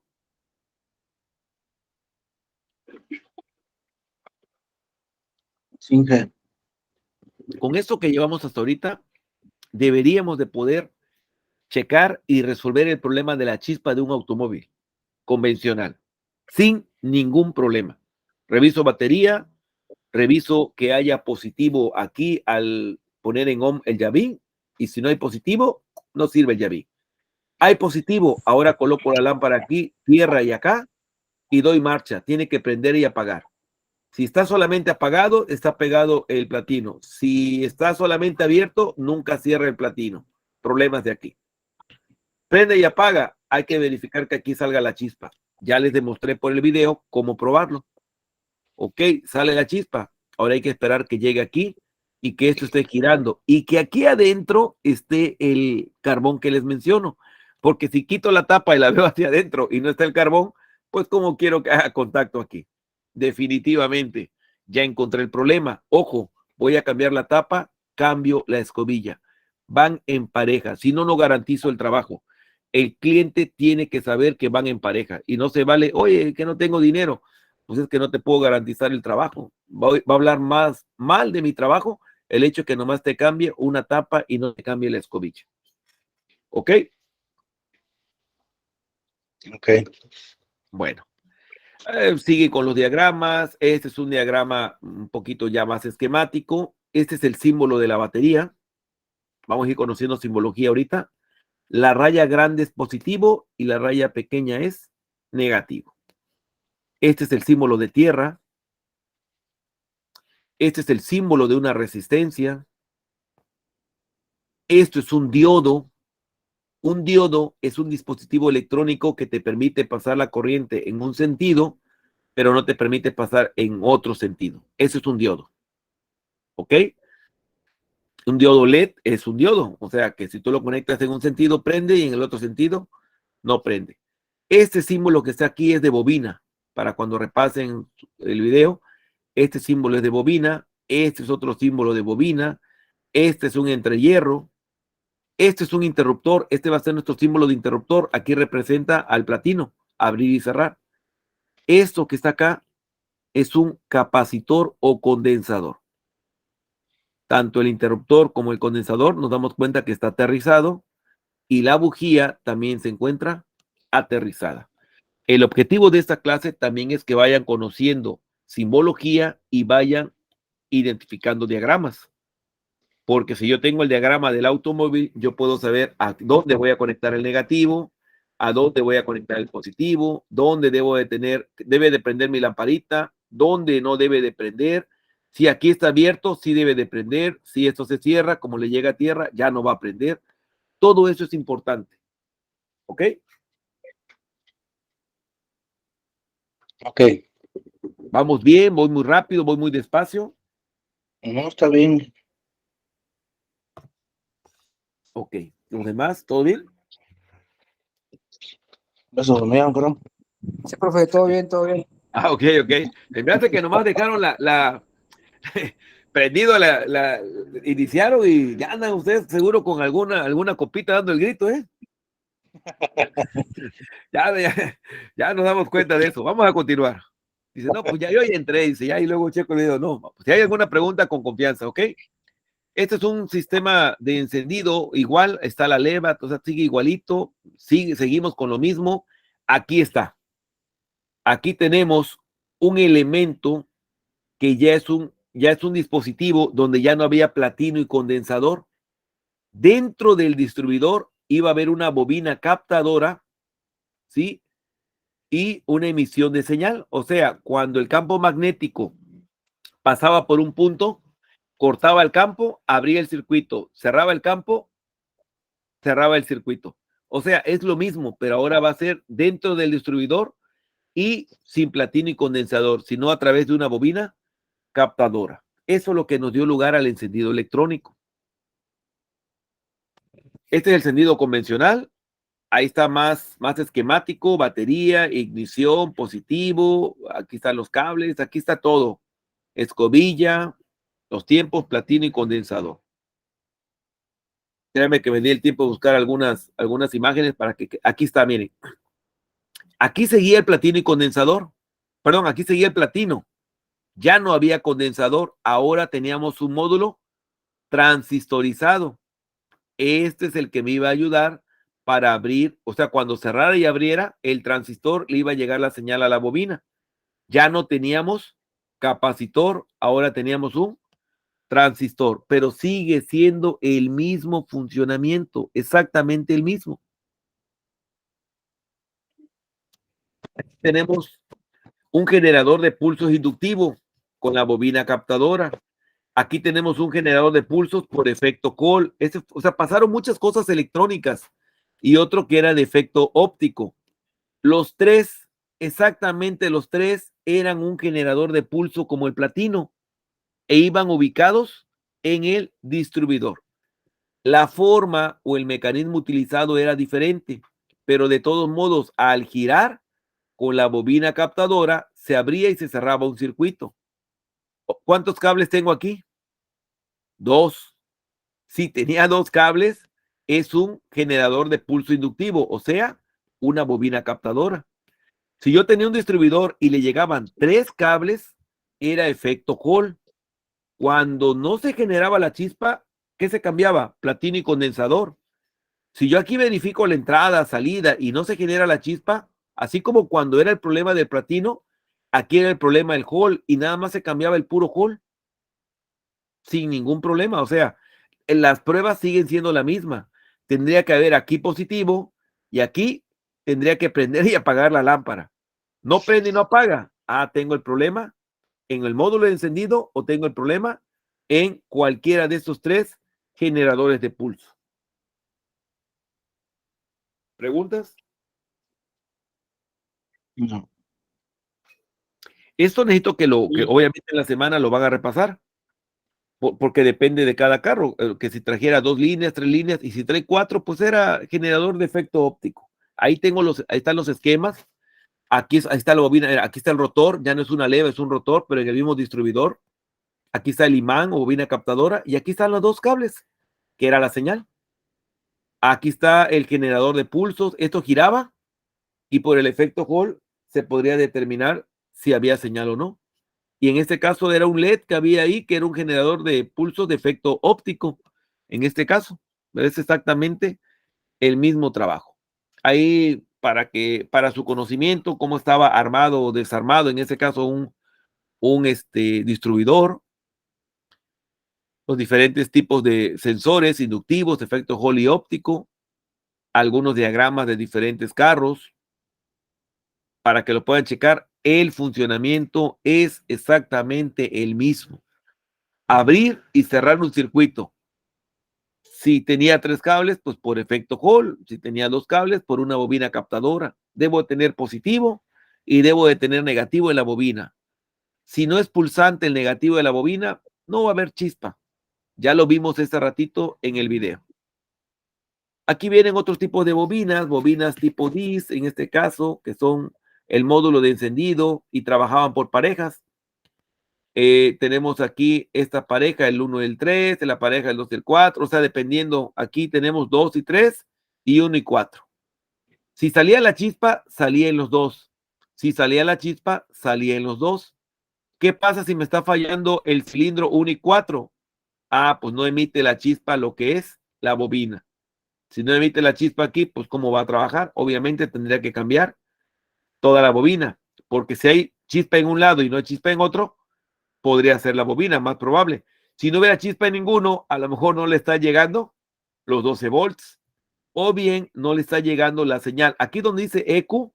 Sí. Con esto que llevamos hasta ahorita, deberíamos de poder checar y resolver el problema de la chispa de un automóvil convencional, sin ningún problema. Reviso batería, reviso que haya positivo aquí al poner en on el llavín, y si no hay positivo, no sirve el llavín. Hay positivo, ahora coloco la lámpara aquí, tierra y acá, y doy marcha. Tiene que prender y apagar. Si está solamente apagado, está pegado el platino. Si está solamente abierto, nunca cierra el platino. Problemas de aquí. Prende y apaga. Hay que verificar que aquí salga la chispa. Ya les demostré por el video cómo probarlo. Ok, sale la chispa. Ahora hay que esperar que llegue aquí y que esto esté girando. Y que aquí adentro esté el carbón que les menciono. Porque si quito la tapa y la veo hacia adentro y no está el carbón, pues como quiero que haga contacto aquí. Definitivamente, ya encontré el problema. Ojo, voy a cambiar la tapa, cambio la escobilla. Van en pareja, si no, no garantizo el trabajo. El cliente tiene que saber que van en pareja y no se vale, oye, que no tengo dinero. Pues es que no te puedo garantizar el trabajo. Va a hablar más mal de mi trabajo el hecho que nomás te cambie una tapa y no te cambie la escobilla. ¿Ok? Ok. Bueno. Sigue con los diagramas. Este es un diagrama un poquito ya más esquemático. Este es el símbolo de la batería. Vamos a ir conociendo simbología ahorita. La raya grande es positivo y la raya pequeña es negativo. Este es el símbolo de tierra. Este es el símbolo de una resistencia. Esto es un diodo. Un diodo es un dispositivo electrónico que te permite pasar la corriente en un sentido, pero no te permite pasar en otro sentido. Eso es un diodo. ¿Ok? Un diodo LED es un diodo. O sea, que si tú lo conectas en un sentido, prende y en el otro sentido, no prende. Este símbolo que está aquí es de bobina. Para cuando repasen el video, este símbolo es de bobina. Este es otro símbolo de bobina. Este es un entrehierro. Este es un interruptor. Este va a ser nuestro símbolo de interruptor. Aquí representa al platino. Abrir y cerrar. Esto que está acá es un capacitor o condensador. Tanto el interruptor como el condensador nos damos cuenta que está aterrizado y la bujía también se encuentra aterrizada. El objetivo de esta clase también es que vayan conociendo simbología y vayan identificando diagramas. Porque si yo tengo el diagrama del automóvil, yo puedo saber a dónde voy a conectar el negativo, a dónde voy a conectar el positivo, dónde debe de prender mi lamparita, dónde no debe de prender. Si aquí está abierto, sí debe de prender. Si esto se cierra, como le llega a tierra, ya no va a prender. Todo eso es importante. ¿Ok? Ok. Vamos bien, voy muy rápido, voy muy despacio. No, está bien. Ok. ¿Los demás? ¿Todo bien? Eso dormían, creo. Sí, profe, todo bien, todo bien. Ah, ok, ok. Se me hace que nomás dejaron prendido iniciaron y ya andan ustedes seguro con alguna copita dando el grito, ¿eh? Ya nos damos cuenta de eso. Vamos a continuar. Dice, no, pues ya yo ya entré, dice, ya, y luego checo el video. No, pues si hay alguna pregunta, con confianza, ¿ok? Este es un sistema de encendido, igual está la leva, o sea, sigue igualito, seguimos con lo mismo. Aquí está. Aquí tenemos un elemento que ya es un dispositivo donde ya no había platino y condensador. Dentro del distribuidor iba a haber una bobina captadora, ¿sí? Y una emisión de señal. O sea, cuando el campo magnético pasaba por un punto, cortaba el campo, abría el circuito, cerraba el campo, cerraba el circuito. O sea, es lo mismo, pero ahora va a ser dentro del distribuidor y sin platino y condensador, sino a través de una bobina captadora. Eso es lo que nos dio lugar al encendido electrónico. Este es el encendido convencional. Ahí está más esquemático, batería, ignición, positivo. Aquí están los cables, aquí está todo. Escobilla, los tiempos, platino y condensador. Créanme que me di el tiempo de buscar algunas imágenes para que aquí está, miren. Aquí seguía el platino y condensador. Perdón, aquí seguía el platino. Ya no había condensador. Ahora teníamos un módulo transistorizado. Este es el que me iba a ayudar para abrir, o sea, cuando cerrara y abriera, el transistor le iba a llegar la señal a la bobina. Ya no teníamos capacitor, ahora teníamos un transistor, pero sigue siendo el mismo funcionamiento, exactamente el mismo. tenemos un generador de pulsos inductivo con la bobina captadora. Aquí tenemos un generador de pulsos por efecto Cole. O sea, pasaron muchas cosas electrónicas y otro que era de efecto óptico. Los tres, exactamente los tres, eran un generador de pulso como el platino e iban ubicados en el distribuidor. La forma o el mecanismo utilizado era diferente, pero de todos modos, al girar con la bobina captadora, se abría y se cerraba un circuito. ¿Cuántos cables tengo aquí? 2. Si tenía 2 cables, es un generador de pulso inductivo, o sea, una bobina captadora. Si yo tenía un distribuidor y le llegaban 3 cables, era efecto Hall. Cuando no se generaba la chispa, ¿qué se cambiaba? Platino y condensador. Si yo aquí verifico la entrada, salida y no se genera la chispa, así como cuando era el problema del platino, aquí era el problema del Hall y nada más se cambiaba el puro Hall sin ningún problema. O sea, las pruebas siguen siendo la misma. Tendría que haber aquí positivo y aquí tendría que prender y apagar la lámpara. No prende y no apaga. Ah, tengo el problema en el módulo de encendido o tengo el problema en cualquiera de estos 3 generadores de pulso. ¿Preguntas? No. Esto necesito que obviamente en la semana lo van a repasar, porque depende de cada carro, que si trajera 2 líneas, 3 líneas, y si trae 4, pues era generador de efecto óptico. Ahí están los esquemas. Ahí está la bobina, aquí está el rotor, ya no es una leva, es un rotor, pero en el mismo distribuidor. Aquí está el imán o bobina captadora, y aquí están los 2 cables, que era la señal. Aquí está el generador de pulsos, esto giraba, y por el efecto Hall se podría determinar si había señal o no. Y en este caso era un LED que había ahí, que era un generador de pulsos de efecto óptico. En este caso, es exactamente el mismo trabajo. Ahí, para su conocimiento, cómo estaba armado o desarmado, en este caso, un distribuidor, los diferentes tipos de sensores inductivos, efecto Hall y óptico, algunos diagramas de diferentes carros, para que lo puedan checar. El funcionamiento es exactamente el mismo. Abrir y cerrar un circuito. Si tenía 3 cables, pues por efecto Hall. Si tenía 2 cables, por una bobina captadora. Debo de tener positivo y debo de tener negativo en la bobina. Si no es pulsante el negativo de la bobina, no va a haber chispa. Ya lo vimos este ratito en el video. Aquí vienen otros tipos de bobinas tipo DIS, en este caso, que son el módulo de encendido y trabajaban por parejas. Tenemos aquí esta pareja, el 1 y el 3, la pareja el 2 y el 4, o sea, dependiendo, aquí tenemos 2 y 3 y 1 y 4. Si salía la chispa, salía en los 2. Si salía la chispa, salía en los 2. ¿Qué pasa si me está fallando el cilindro 1 y 4? Ah, pues no emite la chispa lo que es la bobina. Si no emite la chispa aquí, pues ¿cómo va a trabajar? Obviamente tendría que cambiar toda la bobina, porque si hay chispa en un lado y no hay chispa en otro, podría ser la bobina, más probable. Si no hubiera chispa en ninguno, a lo mejor no le está llegando los 12 volts, o bien no le está llegando la señal. Aquí donde dice EQ,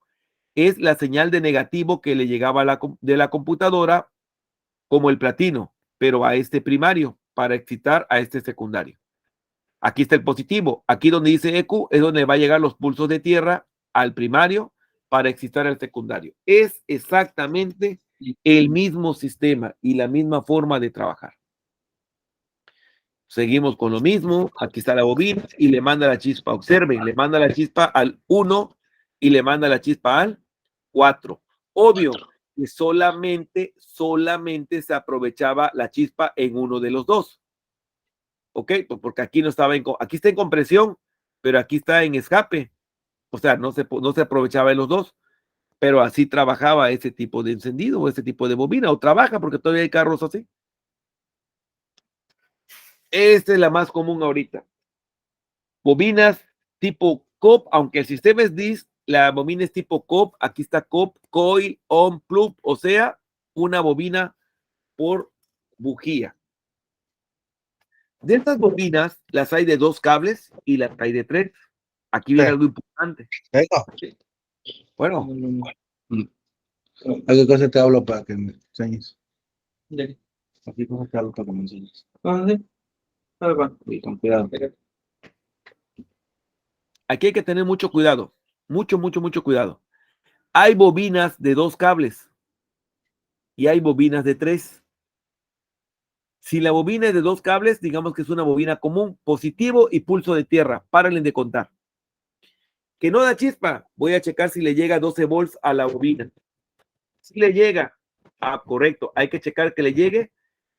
es la señal de negativo que le llegaba de la computadora, como el platino, pero a este primario, para excitar a este secundario. Aquí está el positivo. Aquí donde dice EQ es donde va a llegar los pulsos de tierra al primario para excitar al secundario. Es exactamente el mismo sistema y la misma forma de trabajar. Seguimos con lo mismo. Aquí está la bobina y le manda la chispa. Observen, le manda la chispa al 1 y le manda la chispa al 4. Obvio que solamente se aprovechaba la chispa en uno de los dos. ¿Ok? Porque aquí no estaba aquí está en compresión, pero aquí está en escape. O sea, no se aprovechaba en los dos, pero así trabajaba ese tipo de encendido o ese tipo de bobina, o trabaja porque todavía hay carros así. Esta es la más común ahorita. Bobinas tipo COP, aunque el sistema es DIS, la bobina es tipo COP. Aquí está COP, coil, on, plug, o sea, una bobina por bujía. De estas bobinas, las hay de 2 cables y las hay de 3. Aquí viene algo importante. Venga. Bueno, ¿A qué cosa te hablo para que me enseñes? ¿A qué cosa te hablo para que me enseñes? Y con cuidado. Aquí hay que tener mucho cuidado. Mucho cuidado. Hay bobinas de 2 cables y hay bobinas de 3. Si la bobina es de 2 cables, digamos que es una bobina común, positivo y pulso de tierra. Párenle de contar. Que no da chispa, voy a checar si le llega 12 volts a la bobina. Si le llega, correcto, hay que checar que le llegue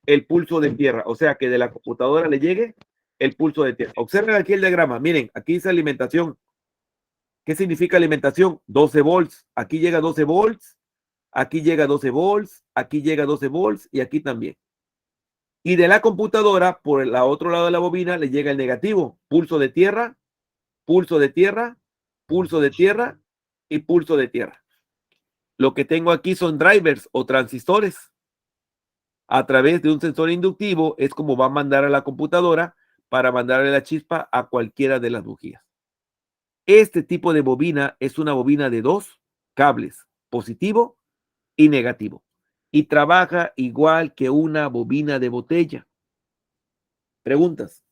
el pulso de tierra, o sea, que de la computadora le llegue el pulso de tierra. Observen aquí el diagrama, miren, aquí dice alimentación. ¿Qué significa alimentación? 12 volts, aquí llega 12 volts, aquí llega 12 volts, aquí llega 12 volts y aquí también. Y de la computadora, por el otro lado de la bobina, le llega el negativo, pulso de tierra, pulso de tierra, pulso de tierra y pulso de tierra. Lo que tengo aquí son drivers o transistores. A través de un sensor inductivo es como va a mandar a la computadora para mandarle la chispa a cualquiera de las bujías. Este tipo de bobina es una bobina de 2 cables, positivo y negativo, y trabaja igual que una bobina de botella. ¿Preguntas?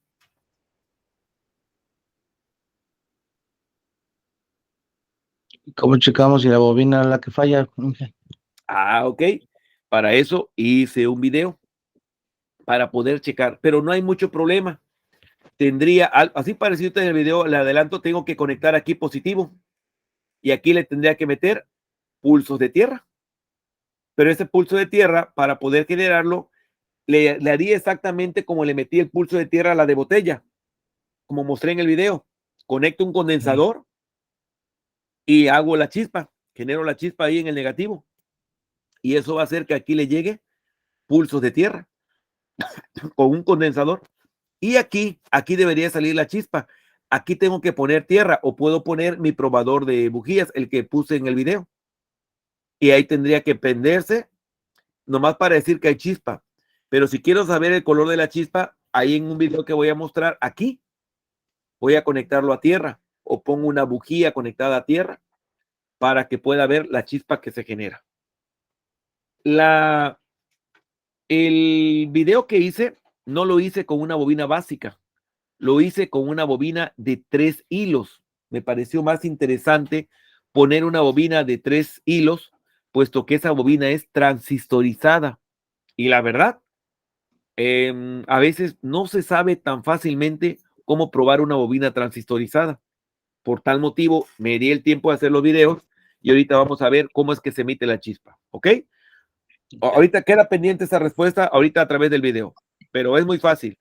¿Cómo checamos si la bobina es la que falla? Ok. Para eso hice un video para poder checar, pero no hay mucho problema. Tendría, así parecido en el video, le adelanto, tengo que conectar aquí positivo y aquí le tendría que meter pulsos de tierra. Pero ese pulso de tierra, para poder generarlo, le haría exactamente como le metí el pulso de tierra a la de botella, como mostré en el video. Conecto un condensador y hago la chispa, genero la chispa ahí en el negativo. Y eso va a hacer que aquí le llegue pulsos de tierra con un condensador. Y aquí debería salir la chispa. Aquí tengo que poner tierra o puedo poner mi probador de bujías, el que puse en el video. Y ahí tendría que prenderse, nomás para decir que hay chispa. Pero si quiero saber el color de la chispa, ahí en un video que voy a mostrar aquí, voy a conectarlo a tierra o pongo una bujía conectada a tierra para que pueda ver la chispa que se genera. El video que hice no lo hice con una bobina básica, lo hice con una bobina de 3 hilos. Me pareció más interesante poner una bobina de 3 hilos, puesto que esa bobina es transistorizada. Y la verdad, a veces no se sabe tan fácilmente cómo probar una bobina transistorizada. Por tal motivo, me di el tiempo de hacer los videos y ahorita vamos a ver cómo es que se emite la chispa. ¿Ok? Ahorita queda pendiente esa respuesta, ahorita a través del video, pero es muy fácil.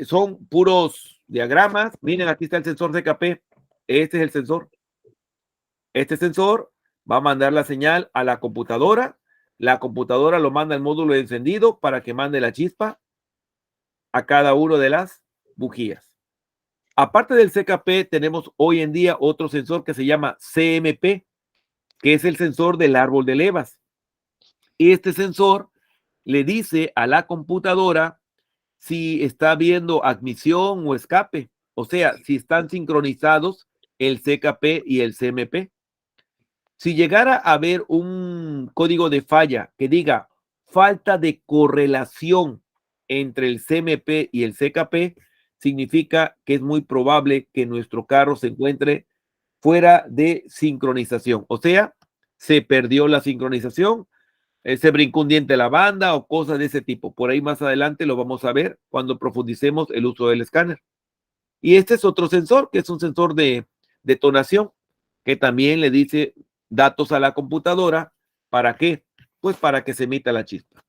Son puros diagramas. Miren, aquí está el sensor CKP. Este es el sensor. Este sensor va a mandar la señal a la computadora. La computadora lo manda al módulo de encendido para que mande la chispa a cada uno de las bujías. Aparte del CKP, tenemos hoy en día otro sensor que se llama CMP, que es el sensor del árbol de levas. Y este sensor le dice a la computadora si está viendo admisión o escape, o sea, si están sincronizados el CKP y el CMP. Si llegara a haber un código de falla que diga falta de correlación entre el CMP y el CKP, significa que es muy probable que nuestro carro se encuentre fuera de sincronización, o sea, se perdió la sincronización, se brincó un diente de la banda o cosas de ese tipo. Por ahí más adelante lo vamos a ver cuando profundicemos el uso del escáner. Y este es otro sensor, que es un sensor de detonación, que también le dice datos a la computadora. ¿Para qué? Pues para que se emita la chispa.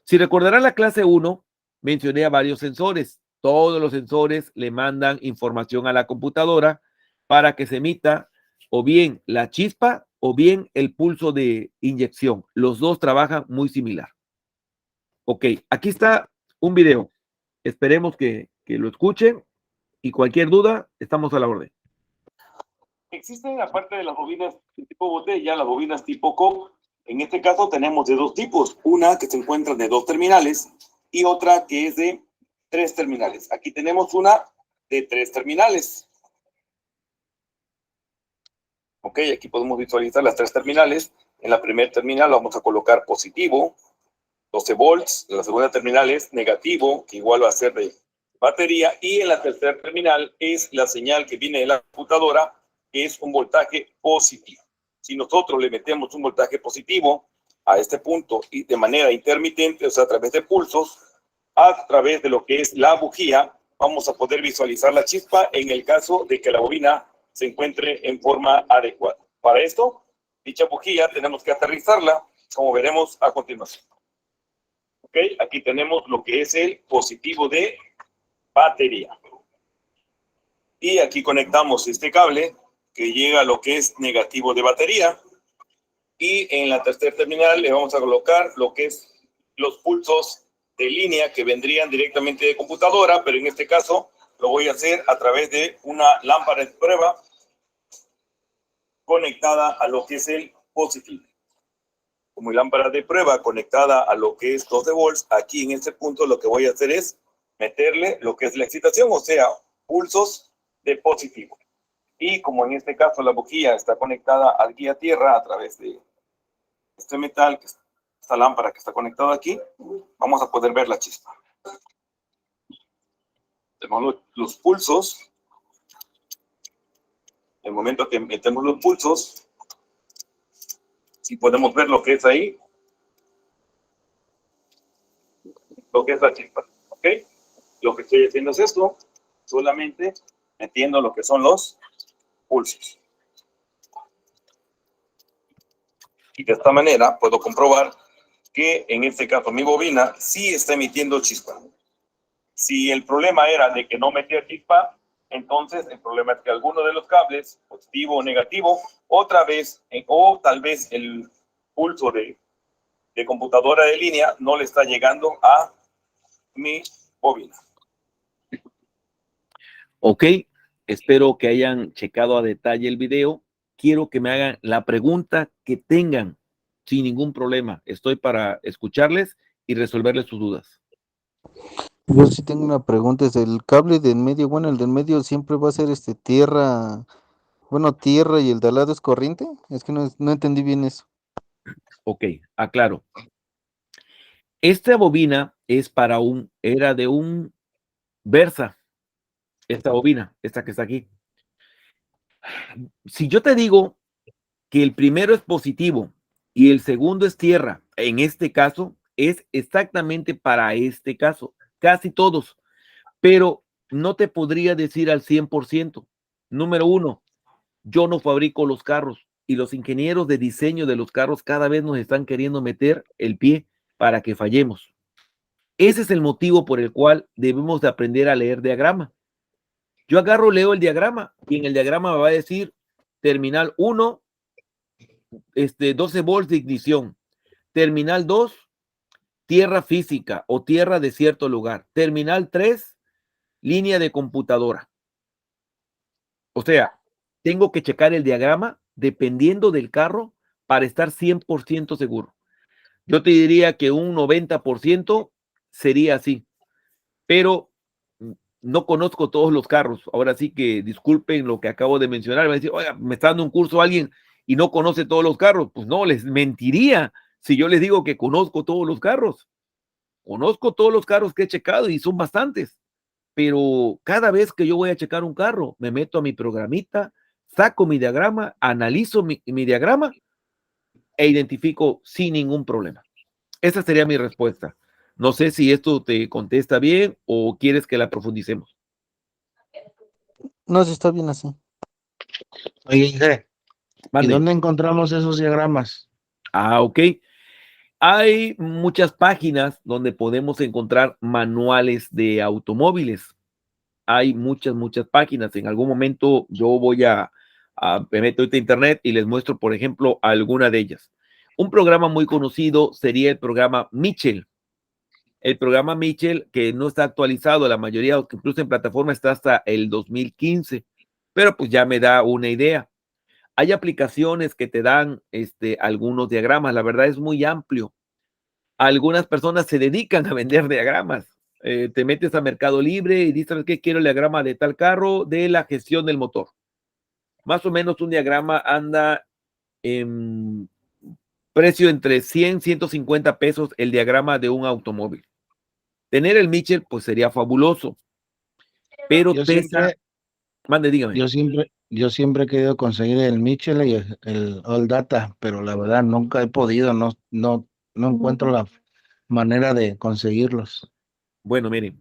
Si recordarán la clase 1, mencioné a varios sensores. Todos los sensores le mandan información a la computadora para que se emita o bien la chispa o bien el pulso de inyección. Los dos trabajan muy similar. Ok, aquí está un video. Esperemos que lo escuchen y cualquier duda, estamos a la orden. Existen, aparte de las bobinas tipo botella, las bobinas tipo Coke. En este caso tenemos de 2 tipos. Una que se encuentra de 2 terminales y otra que es de 3 terminales. Aquí tenemos una de 3 terminales. Ok, aquí podemos visualizar las tres terminales. En la primera terminal vamos a colocar positivo, 12 volts. La segunda terminal es negativo, que igual va a ser de batería. Y en la tercera terminal es la señal que viene de la computadora, que es un voltaje positivo. Si nosotros le metemos un voltaje positivo a este punto y de manera intermitente, o sea, a través de pulsos, a través de lo que es la bujía, vamos a poder visualizar la chispa en el caso de que la bobina se encuentre en forma adecuada. Para esto, dicha bujía tenemos que aterrizarla, como veremos a continuación. Ok, aquí tenemos lo que es el positivo de batería. Y aquí conectamos este cable que llega a lo que es negativo de batería. Y en la tercera terminal le vamos a colocar lo que es los pulsos de línea que vendrían directamente de computadora, pero en este caso lo voy a hacer a través de una lámpara de prueba conectada a lo que es el positivo. Como lámpara de prueba conectada a lo que es 12 volts, aquí en este punto lo que voy a hacer es meterle lo que es la excitación, o sea, pulsos de positivo. Y como en este caso la bujía está conectada al guía tierra a través de este metal, esta lámpara que está conectada aquí, vamos a poder ver la chispa. Tenemos los pulsos. En el momento que metemos los pulsos, y podemos ver lo que es ahí, lo que es la chispa, ¿ok? Lo que estoy haciendo es esto, solamente metiendo lo que son los pulsos. Y de esta manera puedo comprobar que en este caso mi bobina sí está emitiendo chispa. Si el problema era de que no metía chispa, entonces el problema es que alguno de los cables, positivo o negativo, otra vez, o tal vez el pulso de computadora de línea no le está llegando a mi bobina. Ok, espero que hayan checado a detalle el video. Quiero que me hagan la pregunta que tengan sin ningún problema. Estoy para escucharles y resolverles sus dudas. Yo sí tengo una pregunta, es el cable del medio, bueno, el del medio siempre va a ser tierra, bueno, tierra y el de al lado es corriente, es que no entendí bien eso. Ok, aclaro. Esta bobina es era de un Versa, esta bobina, esta que está aquí. Si yo te digo que el primero es positivo y el segundo es tierra, en este caso, es exactamente para este caso, casi todos, pero no te podría decir al 100%. Número uno, yo no fabrico los carros y los ingenieros de diseño de los carros cada vez nos están queriendo meter el pie para que fallemos. Ese es el motivo por el cual debemos de aprender a leer diagrama. Yo agarro, leo el diagrama y en el diagrama me va a decir terminal 1, 12 volts de ignición. Terminal 2, tierra física o tierra de cierto lugar. Terminal 3, línea de computadora. O sea, tengo que checar el diagrama dependiendo del carro para estar 100% seguro. Yo te diría que un 90% sería así, pero no conozco todos los carros. Ahora sí que disculpen lo que acabo de mencionar. Me va a decir, oiga, me está dando un curso a alguien y no conoce todos los carros. Pues no, les mentiría si yo les digo que conozco todos los carros. Conozco todos los carros que he checado y son bastantes. Pero cada vez que yo voy a checar un carro, me meto a mi programita, saco mi diagrama, analizo mi diagrama e identifico sin ningún problema. Esa sería mi respuesta. No sé si esto te contesta bien o quieres que la profundicemos. No, sí está bien así. Oye, Inge, ¿y Mande. dónde encontramos esos diagramas? Ah, ok. Hay muchas páginas donde podemos encontrar manuales de automóviles. Hay muchas páginas. En algún momento yo voy me meto a internet y les muestro, por ejemplo, alguna de ellas. Un programa muy conocido sería el programa Mitchell. El programa Mitchell, que no está actualizado, la mayoría, incluso en plataforma, está hasta el 2015, pero pues ya me da una idea. Hay aplicaciones que te dan algunos diagramas, la verdad es muy amplio. Algunas personas se dedican a vender diagramas. Te metes a Mercado Libre y dices, ¿qué quiero el diagrama de tal carro, de la gestión del motor? Más o menos un diagrama anda en precio entre 100, 150 pesos el diagrama de un automóvil. Tener el Mitchell, pues sería fabuloso, pero Yo pesa, siempre, mande, dígame. yo siempre he querido conseguir el Mitchell y el All Data, pero la verdad nunca he podido, no encuentro la manera de conseguirlos. Bueno, miren,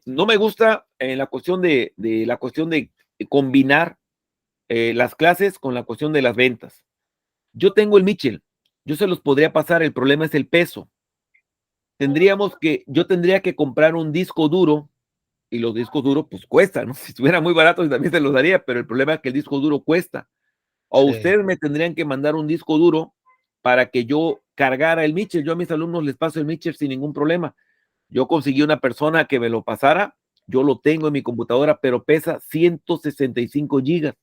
no me gusta en la cuestión de la cuestión de combinar las clases con la cuestión de las ventas. Yo tengo el Mitchell, yo se los podría pasar, el problema es el peso. Yo tendría que comprar un disco duro y los discos duros pues cuestan, ¿no? Si estuviera muy barato también se los daría, pero el problema es que el disco duro cuesta. O Sí. ustedes me tendrían que mandar un disco duro para que yo cargara el Mitchell. Yo a mis alumnos les paso el Mitchell sin ningún problema. Yo conseguí una persona que me lo pasara, yo lo tengo en mi computadora, pero pesa 165 gigas.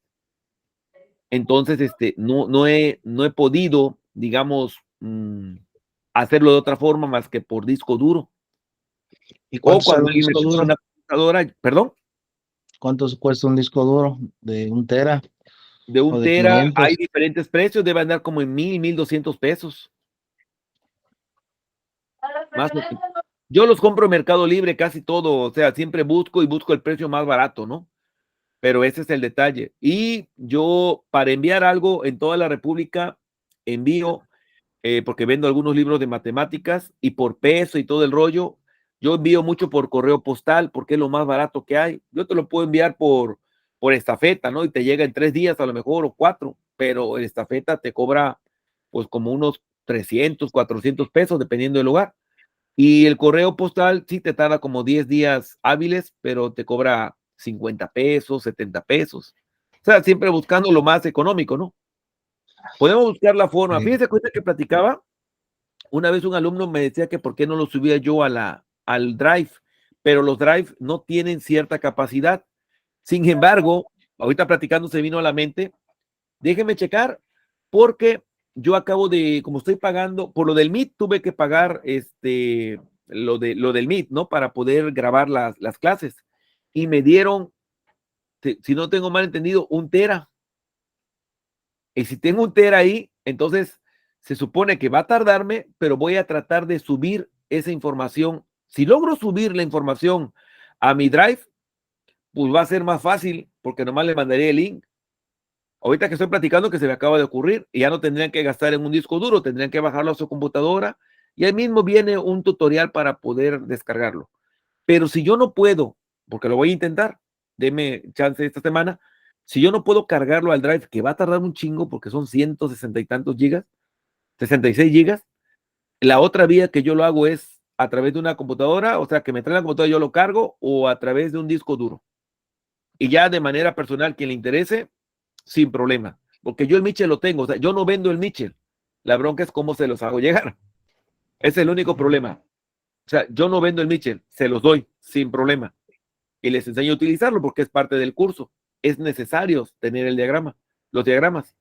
Entonces, no he podido, digamos, hacerlo de otra forma más que por disco duro. ¿Y O cuánto sale cuando un alguien me disco pide duro? una computadora, perdón, ¿Cuánto cuesta un disco duro de 1 tera de o un de tera hay 500? diferentes precios, debe andar como en 1,200 pesos. Más o menos. Yo los compro en Mercado Libre casi todo, o sea, siempre busco el precio más barato, ¿no? Pero ese es el detalle. Y yo, para enviar algo en toda la República, envío, porque vendo algunos libros de matemáticas y por peso y todo el rollo, yo envío mucho por correo postal porque es lo más barato que hay. Yo te lo puedo enviar por estafeta, ¿no? Y te llega en 3 días a lo mejor o 4, pero el estafeta te cobra pues como unos 300, 400 pesos dependiendo del lugar. Y el correo postal sí te tarda como 10 días hábiles, pero te cobra 50 pesos, 70 pesos. O sea, siempre buscando lo más económico, ¿no? Podemos buscar la forma. Sí. Fíjense que platicaba, una vez un alumno me decía que por qué no lo subía yo al Drive, pero los Drive no tienen cierta capacidad. Sin embargo, ahorita platicando se vino a la mente, déjeme checar, porque yo acabo de, como estoy pagando, por lo del Meet, tuve que pagar lo del Meet, ¿no? Para poder grabar las clases. Y me dieron, si no tengo mal entendido, 1 tera. Y si tengo 1 tera ahí, entonces se supone que va a tardarme, pero voy a tratar de subir esa información. Si logro subir la información a mi Drive, pues va a ser más fácil, porque nomás le mandaré el link. Ahorita que estoy platicando que se me acaba de ocurrir y ya no tendrían que gastar en un disco duro, tendrían que bajarlo a su computadora y ahí mismo viene un tutorial para poder descargarlo. Pero si yo no puedo, porque lo voy a intentar, deme chance esta semana, si yo no puedo cargarlo al Drive, que va a tardar un chingo porque son 160 y tantos gigas, 66 gigas, la otra vía que yo lo hago es a través de una computadora, o sea, que me trae la computadora, yo lo cargo o a través de un disco duro. Y ya de manera personal, quien le interese, sin problema, porque yo el Mitchell lo tengo, o sea, yo no vendo el Mitchell, la bronca es cómo se los hago llegar, es el único problema, o sea, yo no vendo el Mitchell, se los doy sin problema y les enseño a utilizarlo porque es parte del curso, es necesario tener el diagrama, los diagramas.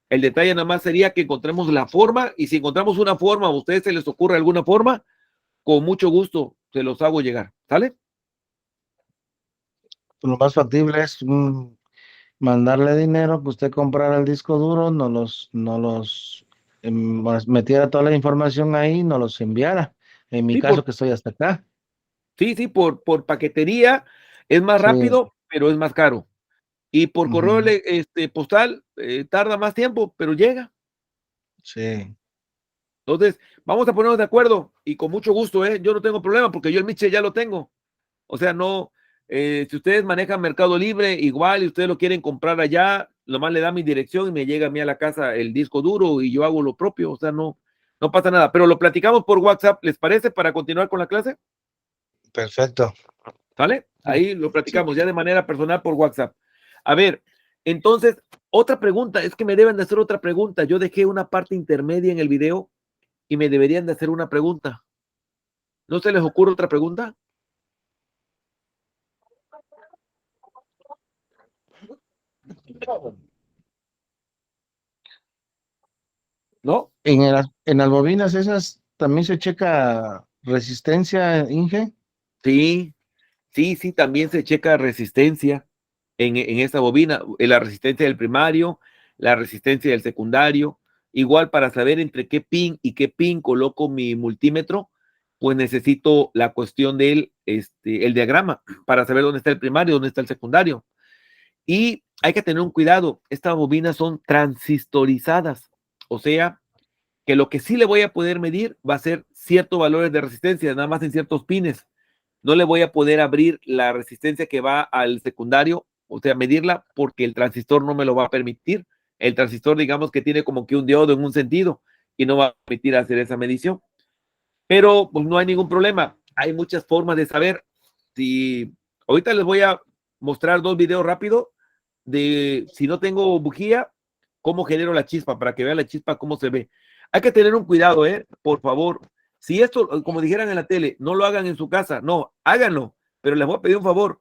El detalle nada más sería que encontremos la forma y si encontramos una forma, a ustedes se les ocurre alguna forma, con mucho gusto se los hago llegar, ¿sale? Lo más factible es mandarle dinero, que usted comprara el disco duro, metiera toda la información ahí, nos los enviara. En mi Sí, caso, que estoy hasta acá. sí, por paquetería es más Sí. rápido, pero es más caro. Y por correo Ujú. postal tarda más tiempo, pero llega. Sí. Entonces, vamos a ponernos de acuerdo y con mucho gusto, yo no tengo problema porque yo el Mitchell ya lo tengo. O sea, no, si ustedes manejan Mercado Libre, igual y ustedes lo quieren comprar allá, nomás le da mi dirección y me llega a mí a la casa el disco duro y yo hago lo propio. O sea, no pasa nada. Pero lo platicamos por WhatsApp, ¿les parece? Para continuar con la clase. Perfecto. ¿Sale? Ahí lo Sí. platicamos ya de manera personal por WhatsApp. A ver, entonces, otra pregunta, es que me deben de hacer otra pregunta. Yo dejé una parte intermedia en el video y me deberían de hacer una pregunta. ¿No se les ocurre otra pregunta? ¿No? En las bobinas esas también se checa resistencia, Inge. Sí, también se checa resistencia. en esta bobina, la resistencia del primario, la resistencia del secundario. Igual para saber entre qué pin y qué pin coloco mi multímetro, pues necesito la cuestión del el diagrama para saber dónde está el primario, dónde está el secundario. Y hay que tener un cuidado, estas bobinas son transistorizadas, o sea, que lo que sí le voy a poder medir va a ser ciertos valores de resistencia, nada más en ciertos pines. No le voy a poder abrir la resistencia que va al secundario, o sea, medirla, porque el transistor no me lo va a permitir. El transistor, digamos que tiene como que un diodo en un sentido y no va a permitir hacer esa medición. Pero pues no hay ningún problema. Hay muchas formas de saber. Si ahorita les voy a mostrar 2 videos rápidos de si no tengo bujía, cómo genero la chispa, para que vean la chispa cómo se ve. Hay que tener un cuidado, por favor. Si esto, como dijeran en la tele, no lo hagan en su casa, no, háganlo. Pero les voy a pedir un favor,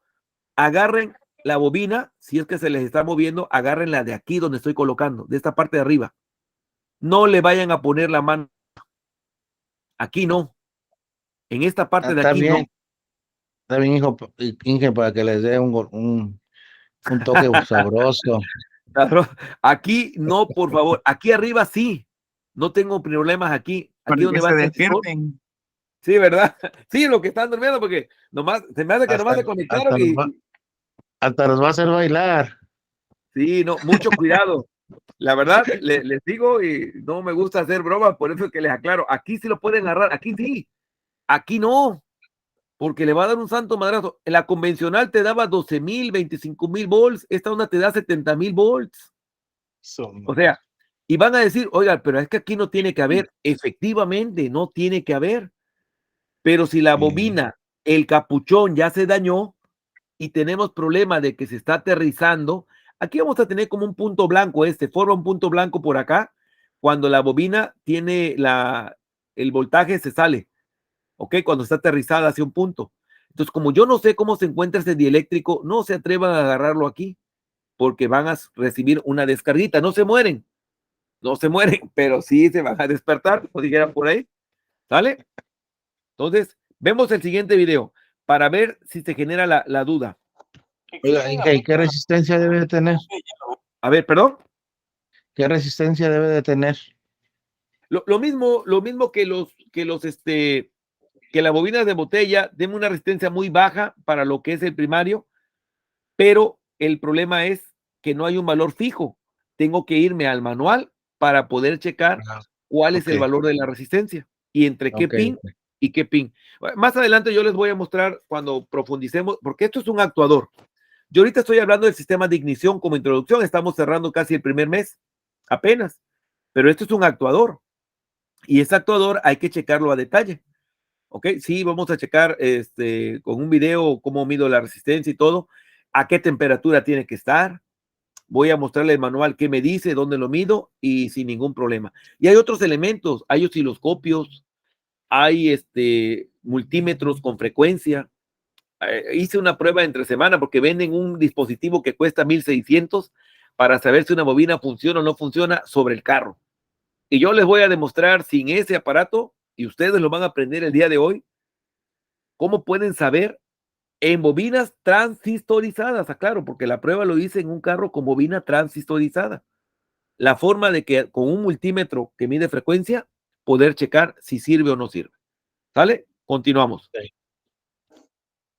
agarren la bobina, si es que se les está moviendo, agárrenla de aquí donde estoy colocando, de esta parte de arriba. No le vayan a poner la mano. Aquí no. En esta parte de Está aquí bien, no. está bien, hijo, Inge, para que les dé un toque sabroso. Claro. Aquí no, por favor. Aquí arriba sí. No tengo problemas aquí. Aquí Para donde que va se el transistor. despierten. Sí, ¿verdad? Sí, lo que están durmiendo, porque nomás, se me hace que nomás se conectaron y Hasta los va a hacer bailar. sí, no, mucho cuidado. La verdad, les digo y no me gusta hacer bromas, por eso es que les aclaro. Aquí sí lo pueden agarrar, aquí sí, aquí no, porque le va a dar un santo madrazo. La convencional te daba 12,000, 25,000 volts, esta una te da 70,000 volts. O sea, y van a decir, oiga, pero es que aquí no tiene que haber, efectivamente, no tiene que haber, pero si la bobina, el capuchón ya se dañó y tenemos problema de que se está aterrizando, aquí vamos a tener como un punto blanco, forma un punto blanco por acá, cuando la bobina tiene el voltaje se sale, ¿ok? Cuando está aterrizada hacia un punto. Entonces, como yo no sé cómo se encuentra ese dieléctrico, no se atrevan a agarrarlo aquí, porque van a recibir una descarguita, no se mueren, pero sí se van a despertar, como dijeran por ahí, ¿sale? Entonces, vemos el siguiente video para ver si se genera la duda. Oiga, Inge, ¿qué resistencia debe de tener? A ver, perdón. ¿Qué resistencia debe de tener? Lo mismo que que la bobina de botella, denme una resistencia muy baja para lo que es el primario, pero el problema es que no hay un valor fijo. Tengo que irme al manual para poder checar cuál es el valor de la resistencia y entre qué pin y qué pin. Más adelante yo les voy a mostrar cuando profundicemos, porque esto es un actuador. Yo ahorita estoy hablando del sistema de ignición como introducción, estamos cerrando casi el primer mes, apenas, pero esto es un actuador y ese actuador hay que checarlo a detalle. ¿Ok? Sí, vamos a checar con un video cómo mido la resistencia y todo, a qué temperatura tiene que estar. Voy a mostrarle el manual qué me dice, dónde lo mido y sin ningún problema. Y hay otros elementos, hay osciloscopios, hay multímetros con frecuencia. Hice una prueba entre semana porque venden un dispositivo que cuesta 1,600 para saber si una bobina funciona o no funciona sobre el carro. Y yo les voy a demostrar sin ese aparato, y ustedes lo van a aprender el día de hoy, cómo pueden saber en bobinas transistorizadas, aclaro, porque la prueba lo hice en un carro con bobina transistorizada. La forma de que con un multímetro que mide frecuencia, poder checar si sirve o no sirve. ¿Sale? Continuamos.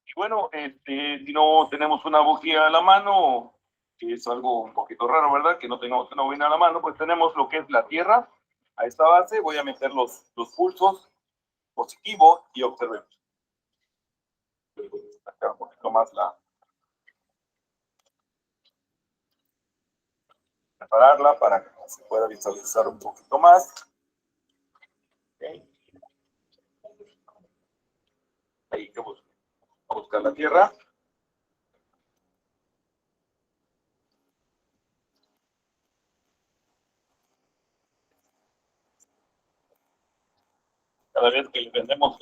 Y bueno, si no tenemos una bujía a la mano, que es algo un poquito raro, ¿verdad? Que no tengamos una bobina a la mano, pues tenemos lo que es la tierra. A esta base voy a meter los pulsos positivo y observemos. Acá un poquito más prepararla para que se pueda visualizar un poquito más. Okay. Ahí que a buscar la tierra. Cada vez que le prendemos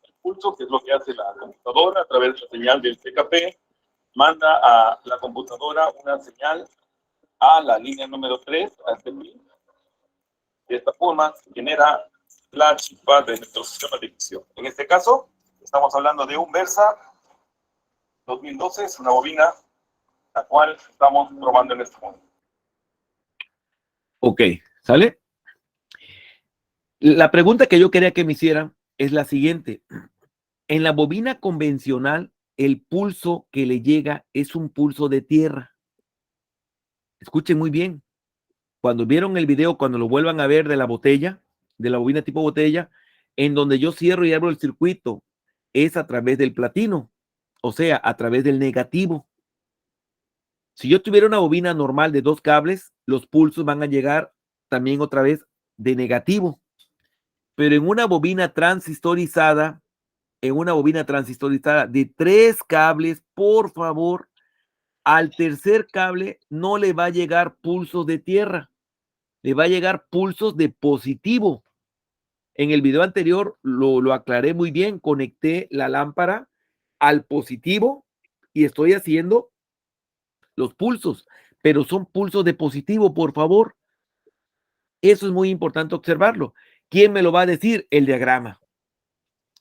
el pulso, que es lo que hace la computadora a través de la señal del CKP, manda a la computadora una señal a la línea número 3, a este pin. De esta forma se genera la chispa de nuestro sistema de ignición. En este caso, estamos hablando de un Versa 2012, es una bobina la cual estamos probando en este momento. Ok, ¿sale? La pregunta que yo quería que me hicieran es la siguiente. En la bobina convencional, el pulso que le llega es un pulso de tierra. Escuchen muy bien. Cuando vieron el video, cuando lo vuelvan a ver de la botella, de la bobina tipo botella, en donde yo cierro y abro el circuito, es a través del platino, o sea, a través del negativo. Si yo tuviera una bobina normal de 2 cables, los pulsos van a llegar también otra vez de negativo. Pero en una bobina transistorizada de 3 cables, por favor, al tercer cable no le va a llegar pulsos de tierra, le va a llegar pulsos de positivo. En el video anterior lo aclaré muy bien, conecté la lámpara al positivo y estoy haciendo los pulsos, pero son pulsos de positivo, por favor. Eso es muy importante observarlo. ¿Quién me lo va a decir? El diagrama,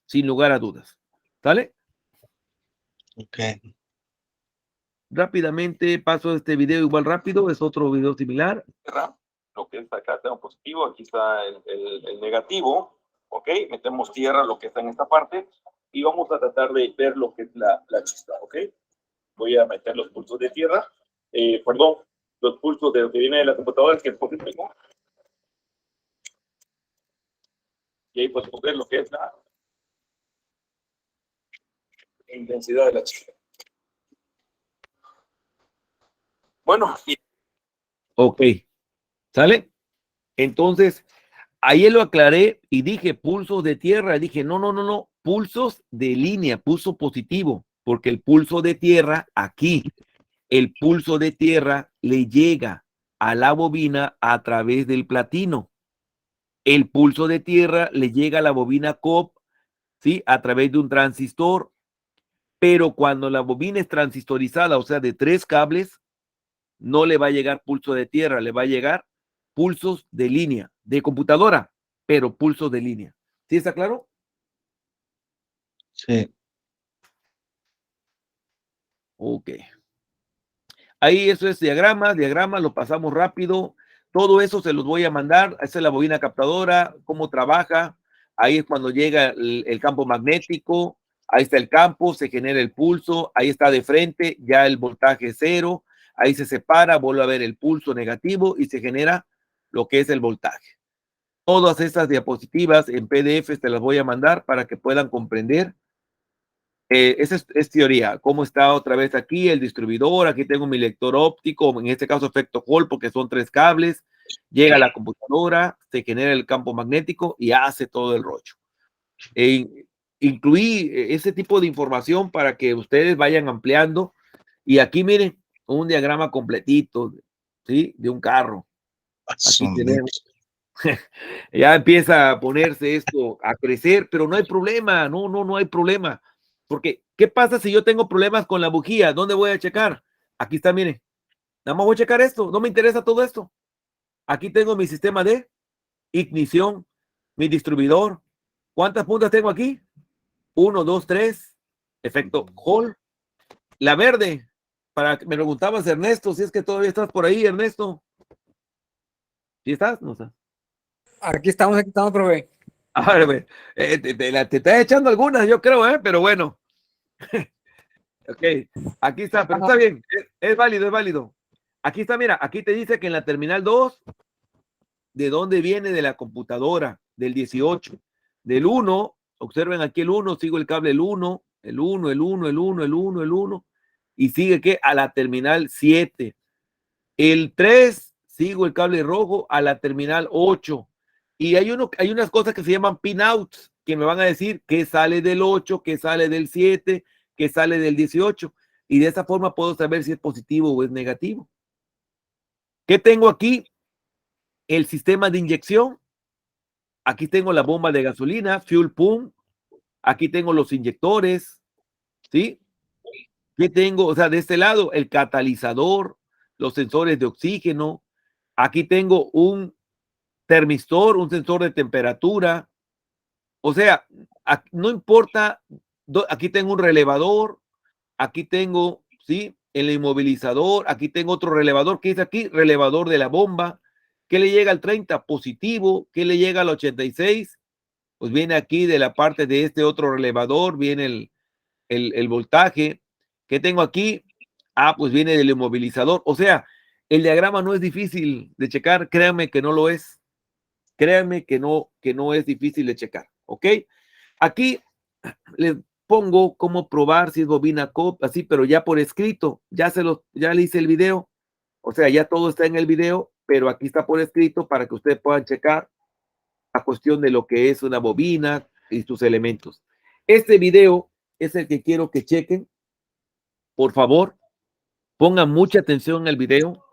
sin lugar a dudas. ¿Sale? Ok. Rápidamente paso este video igual rápido, es otro video similar. Lo que es acá tengo positivo, aquí está el negativo, ok, metemos tierra, lo que está en esta parte, y vamos a tratar de ver lo que es la chispa, ok. Voy a meter los pulsos de tierra, perdón, los pulsos de lo que viene de la computadora, que es positivo. Y ahí podemos ver lo que es la intensidad de la chispa. Bueno, y Ok, ¿sale? Entonces, ahí lo aclaré y dije pulsos de tierra. Dije, no, pulsos de línea, pulso positivo, porque el pulso de tierra aquí, el pulso de tierra le llega a la bobina a través del platino. El pulso de tierra le llega a la bobina COP, ¿sí? A través de un transistor. Pero cuando la bobina es transistorizada, o sea, de 3 cables, no le va a llegar pulso de tierra, le va a llegar pulsos de línea, de computadora, pero pulsos de línea. ¿Sí está claro? Sí. Ok. Ahí eso es diagrama, lo pasamos rápido. Todo eso se los voy a mandar. Esa es la bobina captadora, cómo trabaja. Ahí es cuando llega el campo magnético. Ahí está el campo, se genera el pulso. Ahí está de frente, ya el voltaje cero. Ahí se separa, vuelve a ver el pulso negativo y se genera lo que es el voltaje. Todas estas diapositivas en PDF te las voy a mandar para que puedan comprender. Esa es teoría. ¿Cómo está otra vez aquí el distribuidor? Aquí tengo mi lector óptico, en este caso efecto Hall, porque son 3 cables. Llega a la computadora, se genera el campo magnético y hace todo el rollo. Incluí ese tipo de información para que ustedes vayan ampliando. Y aquí miren, un diagrama completito, ¿sí? De un carro. Aquí tenemos. Ya empieza a ponerse esto, a crecer, pero no hay problema, no hay problema. Porque, ¿qué pasa si yo tengo problemas con la bujía? ¿Dónde voy a checar? Aquí está, miren. Nada más voy a checar esto, no me interesa todo esto. Aquí tengo mi sistema de ignición, mi distribuidor. ¿Cuántas puntas tengo aquí? 1, 2, 3. Efecto Hall. La verde. Me preguntabas, Ernesto, si es que todavía estás por ahí, Ernesto. ¿Sí estás? No estás. Aquí estamos, profe. A ver, te estás echando algunas, yo creo, pero bueno. Ok, aquí está, pero está bien, es válido, es válido. Aquí está, mira, aquí te dice que en la terminal 2, ¿de dónde viene? De la computadora, del 18. Del 1, observen aquí el 1, sigo el cable el 1, el 1, el 1, el 1, el 1, el 1, y sigue que a la terminal 7. El 3, sigo el cable rojo a la terminal 8. Y hay unas cosas que se llaman pinouts, que me van a decir que sale del 8, que sale del 7, que sale del 18. Y de esa forma puedo saber si es positivo o es negativo. ¿Qué tengo aquí? El sistema de inyección. Aquí tengo la bomba de gasolina, fuel pump. Aquí tengo los inyectores, ¿sí? ¿Qué tengo? O sea, de este lado, el catalizador, los sensores de oxígeno. Aquí tengo un termistor, un sensor de temperatura. O sea, no importa, aquí tengo un relevador, aquí tengo, ¿sí? el inmovilizador, aquí tengo otro relevador, ¿qué dice aquí? Relevador de la bomba, ¿qué le llega al 30? Positivo, ¿qué le llega al 86? Pues viene aquí de la parte de este otro relevador, viene el voltaje. ¿Qué tengo aquí? Ah, pues viene del inmovilizador. O sea, el diagrama no es difícil de checar, créanme que no lo es. Créanme que no es difícil de checar, ¿ok? Aquí les pongo cómo probar si es bobina COP, así, pero ya por escrito, ya le hice el video, o sea, ya todo está en el video, pero aquí está por escrito para que ustedes puedan checar la cuestión de lo que es una bobina y sus elementos. Este video es el que quiero que chequen, por favor, pongan mucha atención en el video.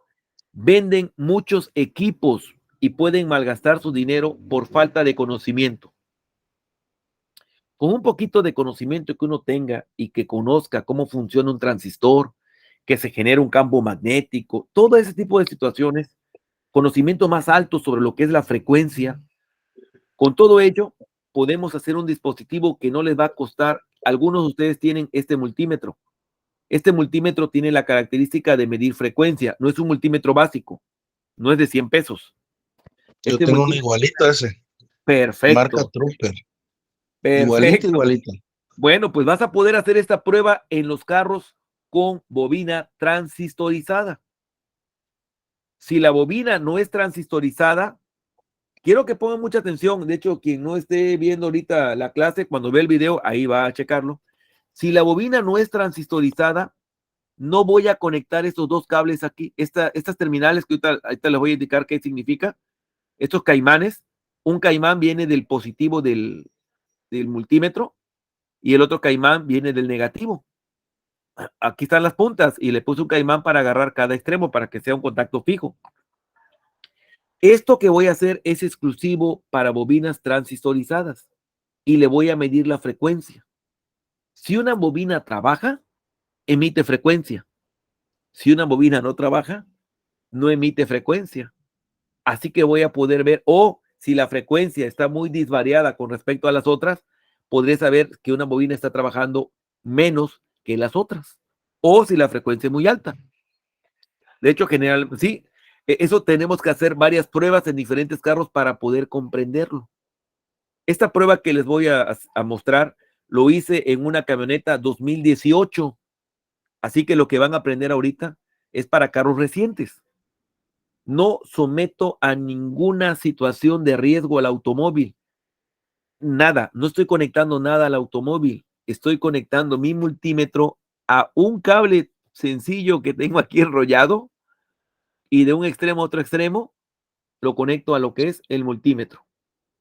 Venden muchos equipos y pueden malgastar su dinero por falta de conocimiento. Con un poquito de conocimiento que uno tenga y que conozca cómo funciona un transistor, que se genera un campo magnético, todo ese tipo de situaciones, conocimiento más alto sobre lo que es la frecuencia, con todo ello podemos hacer un dispositivo que no les va a costar. Algunos de ustedes tienen este multímetro. Este multímetro tiene la característica de medir frecuencia, no es un multímetro básico, no es de 100 pesos. Yo tengo uno igualito a ese. Perfecto. Marca Trooper. Perfecto. Igualito. Bueno, pues vas a poder hacer esta prueba en los carros con bobina transistorizada. Si la bobina no es transistorizada, quiero que pongan mucha atención. De hecho, quien no esté viendo ahorita la clase, cuando ve el video, ahí va a checarlo. Si la bobina no es transistorizada, no voy a conectar estos dos cables aquí, estas terminales que ahorita les voy a indicar qué significa. Estos caimanes, un caimán viene del positivo del multímetro y el otro caimán viene del negativo. Aquí están las puntas y le puse un caimán para agarrar cada extremo para que sea un contacto fijo. Esto que voy a hacer es exclusivo para bobinas transistorizadas y le voy a medir la frecuencia. Si una bobina trabaja, emite frecuencia. Si una bobina no trabaja, no emite frecuencia. Así que voy a poder ver, o si la frecuencia está muy disvariada con respecto a las otras, podré saber que una bobina está trabajando menos que las otras, o si la frecuencia es muy alta. De hecho, sí, eso tenemos que hacer varias pruebas en diferentes carros para poder comprenderlo. Esta prueba que les voy a mostrar, lo hice en una camioneta 2018, así que lo que van a aprender ahorita es para carros recientes. No someto a ninguna situación de riesgo al automóvil. Nada, no estoy conectando nada al automóvil. Estoy conectando mi multímetro a un cable sencillo que tengo aquí enrollado y de un extremo a otro extremo lo conecto a lo que es el multímetro.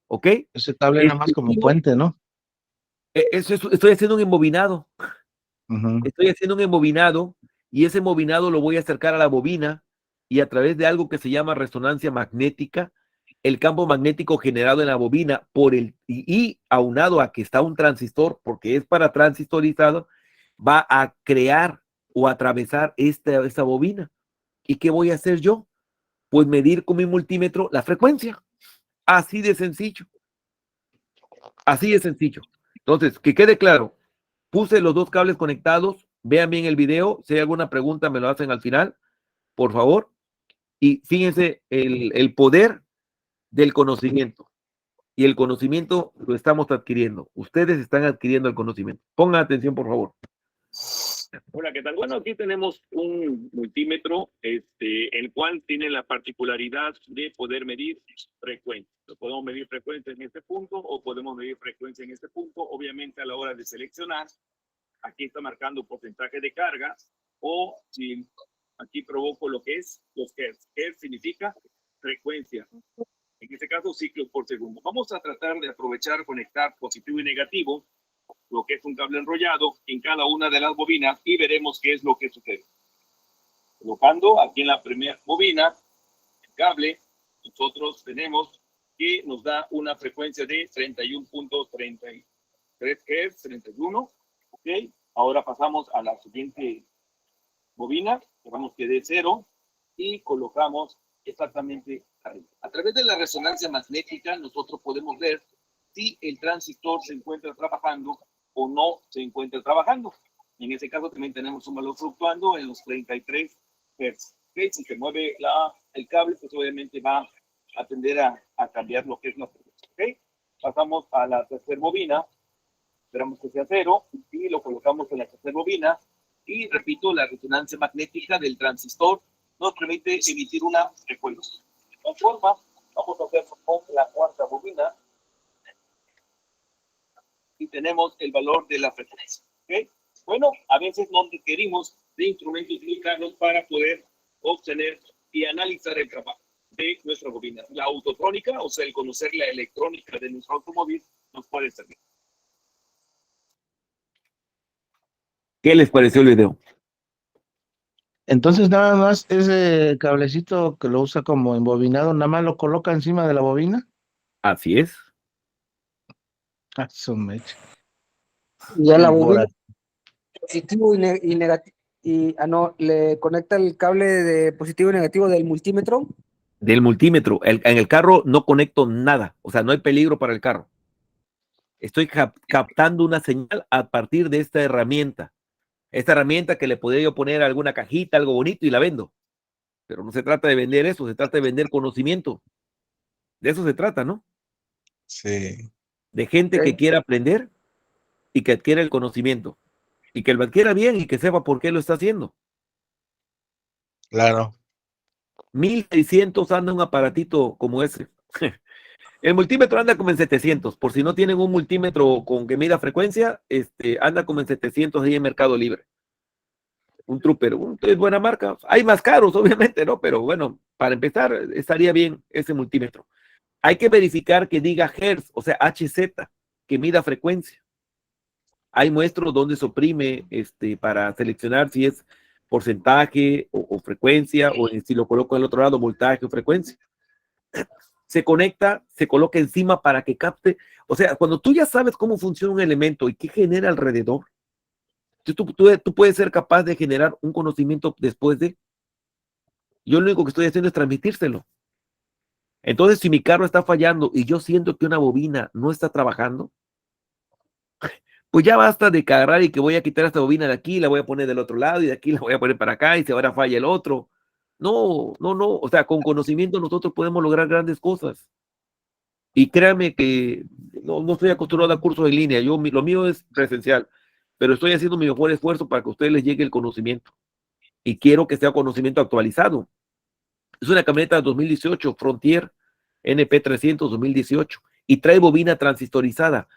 ¿Ok? Ese cable nada más como puente, ¿no? Estoy haciendo un embobinado. Uh-huh. Estoy haciendo un embobinado y ese embobinado lo voy a acercar a la bobina y a través de algo que se llama resonancia magnética, el campo magnético generado en la bobina y aunado a que está un transistor, porque es para transistorizado, va a crear o atravesar esta bobina. ¿Y qué voy a hacer yo? Pues medir con mi multímetro la frecuencia. Así de sencillo. Así de sencillo. Entonces, que quede claro, puse los dos cables conectados, vean bien el video, si hay alguna pregunta me lo hacen al final, por favor. Y fíjense el poder del conocimiento. Y el conocimiento lo estamos adquiriendo. Ustedes están adquiriendo el conocimiento. Pongan atención, por favor. Hola, ¿qué tal? Bueno, aquí tenemos un multímetro, el cual tiene la particularidad de poder medir frecuencia. Podemos medir frecuencia en este punto o podemos medir frecuencia en este punto. Obviamente, a la hora de seleccionar, aquí está marcando porcentaje de carga o si aquí provoco lo que es los hertz. Hertz significa frecuencia. En este caso, ciclos por segundo. Vamos a tratar de aprovechar, conectar positivo y negativo, lo que es un cable enrollado en cada una de las bobinas y veremos qué es lo que sucede. Colocando aquí en la primera bobina el cable, nosotros tenemos que nos da una frecuencia de 31.33 Hz, 31. Ok, ahora pasamos a la siguiente bobina, dejamos que dé 0 y colocamos exactamente arriba. A través de la resonancia magnética nosotros podemos ver si el transistor se encuentra trabajando o no se encuentra trabajando. En ese caso también tenemos un valor fluctuando en los 33 Hz. ¿Okay? Si se mueve el cable, pues obviamente va a tender a cambiar lo que es la frecuencia. ¿Okay? Pasamos a la tercera bobina, esperamos que sea 0 y lo colocamos en la tercera bobina. Y repito, la resonancia magnética del transistor nos permite emitir una frecuencia. De esta forma, vamos a hacerlo con la cuarta bobina y tenemos el valor de la frecuencia. ¿Okay? Bueno, a veces no requerimos de instrumentos muy caros para poder obtener y analizar el trabajo de nuestra bobina. La autotrónica, o sea, el conocer la electrónica de nuestro automóvil, nos puede servir. ¿Qué les pareció el video? Entonces nada más ese cablecito que lo usa como embobinado, nada más lo coloca encima de la bobina. Así es. Ah, su mecha. Ya la bobina Ahora, positivo y negativo. Y no, le conecta el cable de positivo y negativo del multímetro. Del multímetro. En el carro no conecto nada. O sea, no hay peligro para el carro. Estoy captando una señal a partir de esta herramienta. Esta herramienta que le podría yo poner alguna cajita, algo bonito y la vendo. Pero no se trata de vender eso, se trata de vender conocimiento. De eso se trata, ¿no? sí, De gente que Ok. quiera aprender y que adquiera el conocimiento. Y que lo adquiera bien y que sepa por qué lo está haciendo. claro. 1600 anda un aparatito como ese. El multímetro anda como en 700. Por si no tienen un multímetro con que mida frecuencia, anda como en 700 ahí en Mercado Libre. Un Trooper, es buena marca. Hay más caros, obviamente, ¿no? Pero bueno, para empezar, estaría bien ese multímetro. Hay que verificar que diga Hertz, o sea, HZ, que mida frecuencia. Hay muestros donde se oprime para seleccionar si es porcentaje o frecuencia, o si lo coloco al otro lado, voltaje o frecuencia. Se conecta, se coloca encima para que capte. O sea, cuando tú ya sabes cómo funciona un elemento y qué genera alrededor, tú puedes ser capaz de generar un conocimiento después de. Yo lo único que estoy haciendo es transmitírselo. Entonces, si mi carro está fallando y yo siento que una bobina no está trabajando, pues ya basta de agarrar y que voy a quitar esta bobina de aquí, la voy a poner del otro lado y de aquí la voy a poner para acá y se ahora falla el otro. No, no, no. O sea, con conocimiento nosotros podemos lograr grandes cosas. Y créanme que no estoy acostumbrado a cursos en línea. Lo mío es presencial, pero estoy haciendo mi mejor esfuerzo para que a ustedes les llegue el conocimiento. Y quiero que sea conocimiento actualizado. Es una camioneta 2018 Frontier NP300 2018 y trae bobina transistorizada.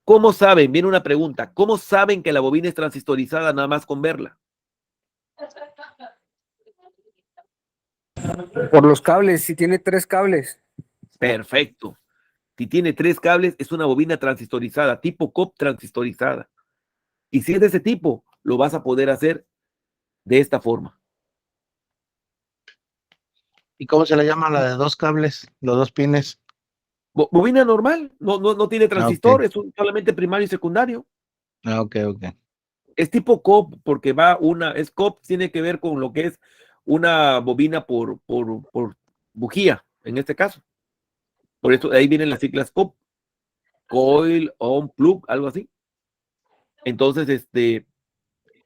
¿Cómo saben? Viene una pregunta. ¿Cómo saben que la bobina es transistorizada nada más con verla? Por los cables, si tiene 3 cables. Perfecto. Si tiene 3 cables, es una bobina transistorizada, tipo COP transistorizada. Y si es de ese tipo, lo vas a poder hacer de esta forma. ¿Y cómo se le llama la de 2 cables, los 2 pines? Bobina normal, no tiene Ah, transistor, ok. es solamente primario y secundario. Ah, ok. Es tipo COP porque es COP, tiene que ver con lo que es una bobina por bujía, en este caso. Por eso ahí vienen las siglas COP, coil, on, plug, algo así. Entonces,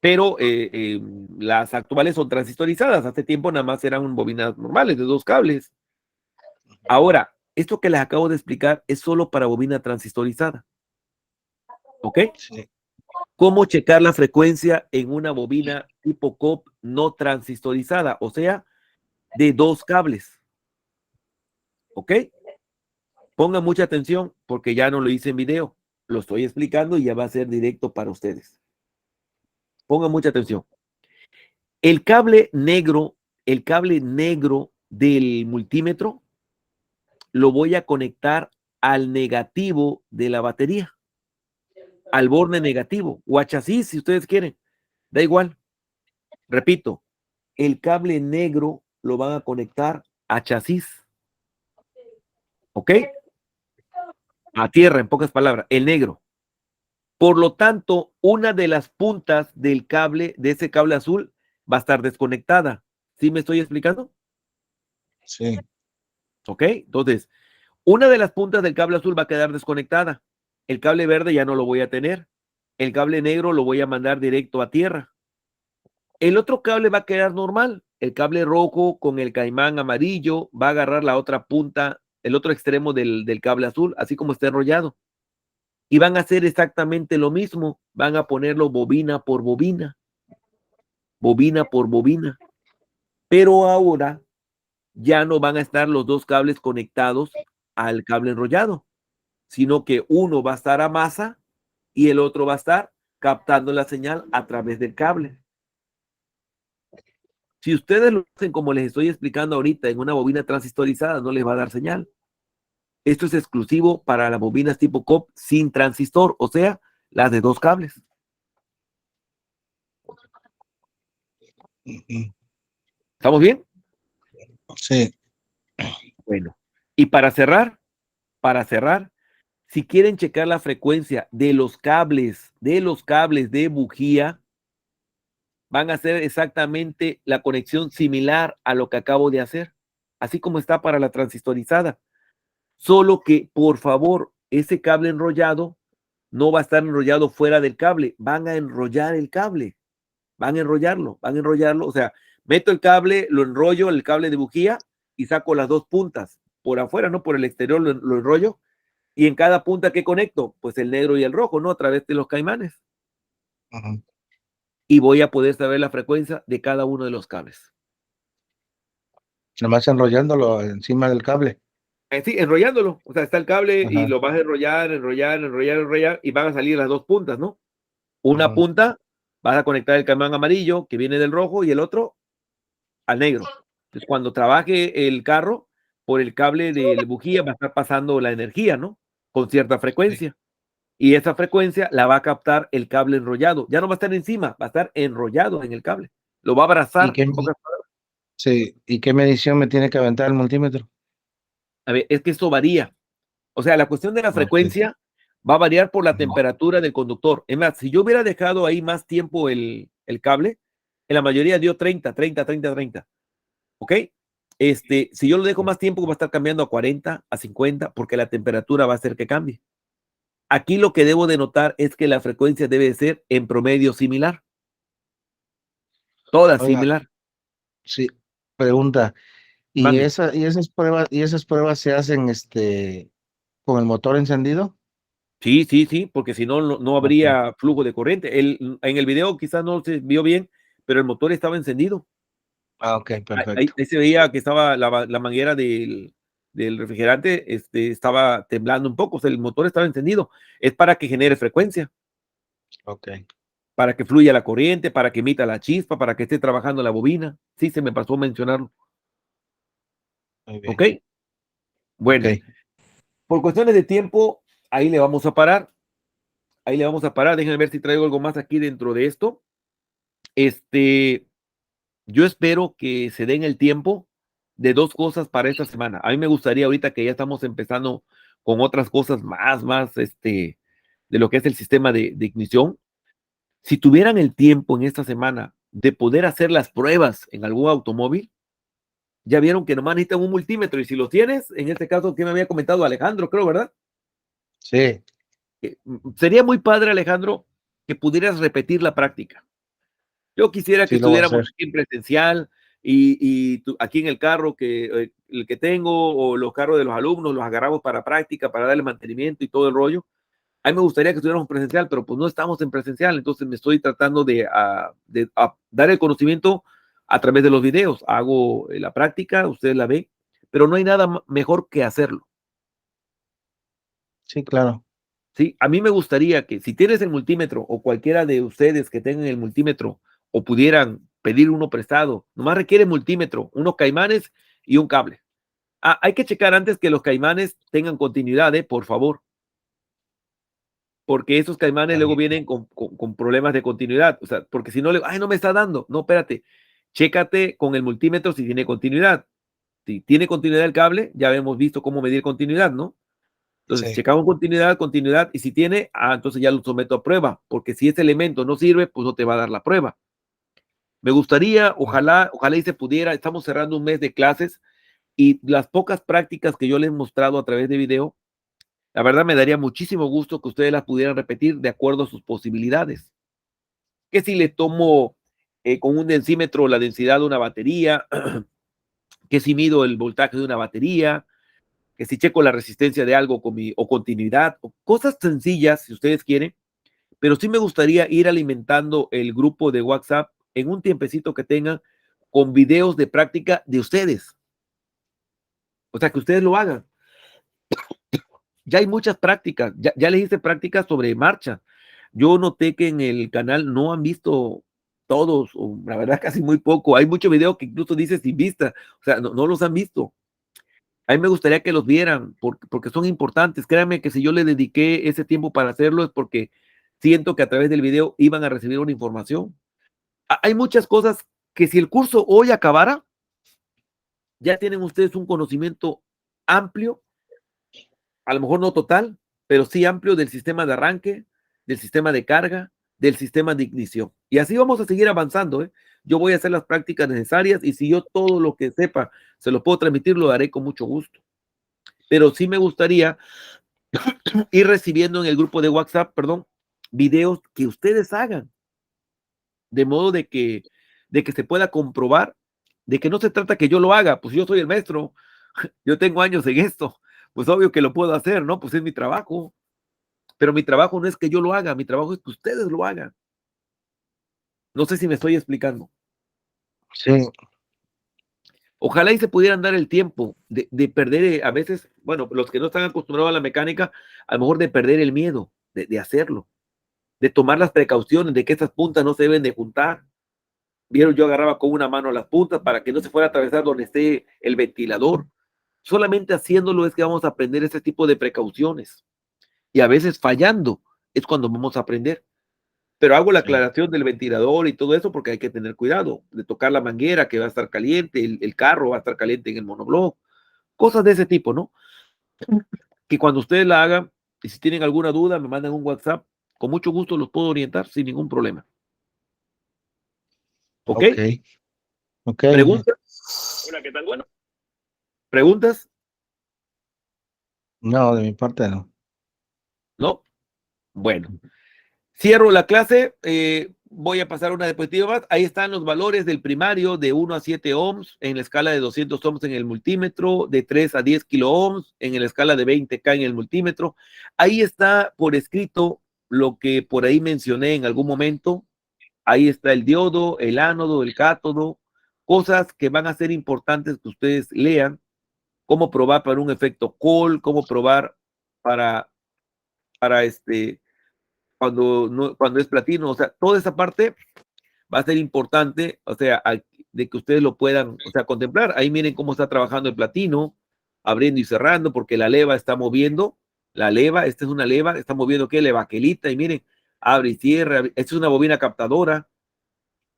pero las actuales son transistorizadas. Hace tiempo nada más eran bobinas normales de 2 cables. Ahora, esto que les acabo de explicar es solo para bobina transistorizada. ¿Ok? Sí. ¿Cómo checar la frecuencia en una bobina tipo COP no transistorizada? O sea, de 2 cables. ¿Ok? Pongan mucha atención porque ya no lo hice en video. Lo estoy explicando y ya va a ser directo para ustedes. Pongan mucha atención. El cable negro del multímetro lo voy a conectar al negativo de la batería, al borde negativo o a chasis si ustedes quieren. Da igual. Repito, el cable negro lo van a conectar a chasis. ¿Ok? A tierra, en pocas palabras, el negro. Por lo tanto, una de las puntas del cable, de ese cable azul, va a estar desconectada. ¿Sí me estoy explicando? Sí. ¿Ok? Entonces, una de las puntas del cable azul va a quedar desconectada. El cable verde ya no lo voy a tener. el cable negro lo voy a mandar directo a tierra. El otro cable va a quedar normal. El cable rojo con el caimán amarillo va a agarrar la otra punta, el otro extremo del cable azul, así como está enrollado. Y van a hacer exactamente lo mismo. Van a ponerlo bobina por bobina. Bobina por bobina. Pero ahora ya no van a estar los dos cables conectados al cable enrollado, sino que uno va a estar a masa y el otro va a estar captando la señal a través del cable. Si ustedes lo hacen como les estoy explicando ahorita en una bobina transistorizada, no les va a dar señal. Esto es exclusivo para las bobinas tipo COP sin transistor, o sea, las de 2 cables. ¿Estamos bien? Sí. Bueno, y para cerrar, si quieren checar la frecuencia de los cables de bujía, van a hacer exactamente la conexión similar a lo que acabo de hacer, así como está para la transistorizada. Solo que, por favor, ese cable enrollado no va a estar enrollado fuera del cable, van a enrollar el cable, van a enrollarlo, o sea, meto el cable, lo enrollo, el cable de bujía y saco las 2 puntas, por afuera, no por el exterior, lo enrollo, y en cada punta que conecto, pues el negro y el rojo, ¿no? A través de los caimanes. Ujú. Y voy a poder saber la frecuencia de cada uno de los cables. Nomás enrollándolo encima del cable. Sí, enrollándolo. O sea, está el cable y Ajá. lo vas a enrollar, y van a salir las 2 puntas, ¿no? Una Ujú. punta vas a conectar el caimán amarillo que viene del rojo y el otro al negro. Entonces, cuando trabaje el carro, por el cable de bujía va a estar pasando la energía, ¿no? Con cierta Sí. frecuencia. Y esa frecuencia la va a captar el cable enrollado. Ya no va a estar encima, va a estar enrollado en el cable. Lo va a ¿Y abrazar. qué, sí, ¿y qué medición me tiene que aventar el multímetro? A ver, es que eso varía. O sea, la cuestión de la Ok. frecuencia va a variar por la Ujú. temperatura del conductor. Es más, si yo hubiera dejado ahí más tiempo el cable, en la mayoría dio 30. ¿Ok? Si yo lo dejo más tiempo, va a estar cambiando a 40, a 50, porque la temperatura va a hacer que cambie. Aquí lo que debo de notar es que la frecuencia debe ser en promedio similar. Toda Oiga, similar. sí, pregunta. ¿Y Mande. esas pruebas se hacen con el motor encendido? Sí, porque si no, no Ok. habría flujo de corriente. En el video quizás no se vio bien, pero el motor estaba encendido. Ah, ok, Ahí, perfecto. ahí se veía que estaba la manguera del refrigerante, estaba temblando un poco, o sea, el motor estaba encendido. Es para que genere frecuencia, Ok, para que fluya la corriente, para que emita la chispa, para que esté trabajando la bobina. Sí, se me pasó a mencionarlo. muy bien. ¿Ok? Ok, Bueno, por cuestiones de tiempo, ahí le vamos a parar. Ahí le vamos a parar. Déjenme ver si traigo algo más aquí dentro de esto. Yo espero que se den el tiempo de 2 cosas para esta semana. A mí me gustaría ahorita que ya estamos empezando con otras cosas más, de lo que es el sistema de ignición. Si tuvieran el tiempo en esta semana de poder hacer las pruebas en algún automóvil, ya vieron que nomás necesitan un multímetro y si lo tienes, en este caso que me había comentado Alejandro, creo, ¿verdad? sí, Sería muy padre, Alejandro, que pudieras repetir la práctica. Yo quisiera que sí lo voy a estuviéramos hacer. aquí en presencial y aquí en el carro el que tengo o los carros de los alumnos los agarramos para práctica, para darle mantenimiento y todo el rollo. A mí me gustaría que estuviéramos presencial, pero pues no estamos en presencial, entonces me estoy tratando de dar el conocimiento a través de los videos. Hago la práctica, ustedes la ven, pero no hay nada mejor que hacerlo. Sí, claro. ¿Sí? A mí me gustaría que si tienes el multímetro o cualquiera de ustedes que tengan el multímetro o pudieran pedir uno prestado, nomás requiere multímetro, unos caimanes y un cable. Hay que checar antes que los caimanes tengan continuidad, por favor, porque esos caimanes Está luego bien. vienen con problemas de continuidad, o sea, porque si no, no me está dando, no, espérate, chécate con el multímetro si tiene continuidad. Si tiene continuidad el cable, ya hemos visto cómo medir continuidad, ¿no? Entonces, Sí. checamos continuidad, y si tiene, entonces ya lo someto a prueba, porque si ese elemento no sirve, pues no te va a dar la prueba. Me gustaría, ojalá y se pudiera, estamos cerrando un mes de clases y las pocas prácticas que yo les he mostrado a través de video, La verdad me daría muchísimo gusto que ustedes las pudieran repetir de acuerdo a sus posibilidades. Que si le tomo con un densímetro la densidad de una batería, que si mido el voltaje de una batería, que si checo la resistencia de algo o continuidad, o cosas sencillas si ustedes quieren, pero sí me gustaría ir alimentando el grupo de WhatsApp en un tiempecito que tengan con videos de práctica de ustedes. O sea, que ustedes lo hagan. Ya hay muchas prácticas, ya les hice prácticas sobre marcha. Yo noté que en el canal no han visto todos, o la verdad casi muy poco. Hay muchos videos que incluso dice sin vista, o sea, no los han visto. A mí me gustaría que los vieran porque son importantes. Créanme que si yo le dediqué ese tiempo para hacerlo es porque siento que a través del video iban a recibir una información. Hay muchas cosas que si el curso hoy acabara, ya tienen ustedes un conocimiento amplio, a lo mejor no total, pero sí amplio del sistema de arranque, del sistema de carga, del sistema de ignición. Y así vamos a seguir avanzando, ¿eh? Yo voy a hacer las prácticas necesarias y si yo todo lo que sepa se lo puedo transmitir, lo haré con mucho gusto. Pero sí me gustaría ir recibiendo en el grupo de WhatsApp, videos que ustedes hagan, de modo de que se pueda comprobar, de que no se trata que yo lo haga, pues yo soy el maestro, yo tengo años en esto, pues obvio que lo puedo hacer, ¿no? Pues es mi trabajo, pero mi trabajo no es que yo lo haga, mi trabajo es que ustedes lo hagan. No sé si me estoy explicando. Sí, Ojalá y se pudieran dar el tiempo de perder, a veces, bueno, los que no están acostumbrados a la mecánica, a lo mejor de perder el miedo de hacerlo, de tomar las precauciones de que estas puntas no se deben de juntar. Vieron, yo agarraba con una mano las puntas para que no se fuera a atravesar donde esté el ventilador. Solamente haciéndolo es que vamos a aprender ese tipo de precauciones. Y a veces fallando es cuando vamos a aprender. Pero hago la sí. aclaración del ventilador y todo eso porque hay que tener cuidado de tocar la manguera que va a estar caliente, el carro va a estar caliente en el monobloc, cosas de ese tipo, ¿no? Que cuando ustedes la hagan y si tienen alguna duda me mandan un WhatsApp, con mucho gusto los puedo orientar sin ningún problema. ¿Ok? Ok, ok. ¿Preguntas? Hola, ¿qué tal? Bueno, ¿Preguntas? No, de mi parte no. ¿No? Bueno, cierro la clase. Voy a pasar una diapositiva más. Ahí están los valores del primario de 1 a 7 ohms en la escala de 200 ohms en el multímetro, de 3 a 10 kilo ohms en la escala de 20K en el multímetro. Ahí está por escrito lo que por ahí mencioné en algún momento. Ahí está el diodo, el ánodo, el cátodo, cosas que van a ser importantes que ustedes lean. Cómo probar para un efecto Cole, cómo probar para cuando es platino, o sea, toda esa parte va a ser importante, o sea, de que ustedes lo puedan, o sea, contemplar. Ahí miren cómo está trabajando el platino, abriendo y cerrando, porque la leva está moviendo, esta es una leva, está moviendo, ¿qué? La baquelita, y miren, abre y cierra, esta es una bobina captadora,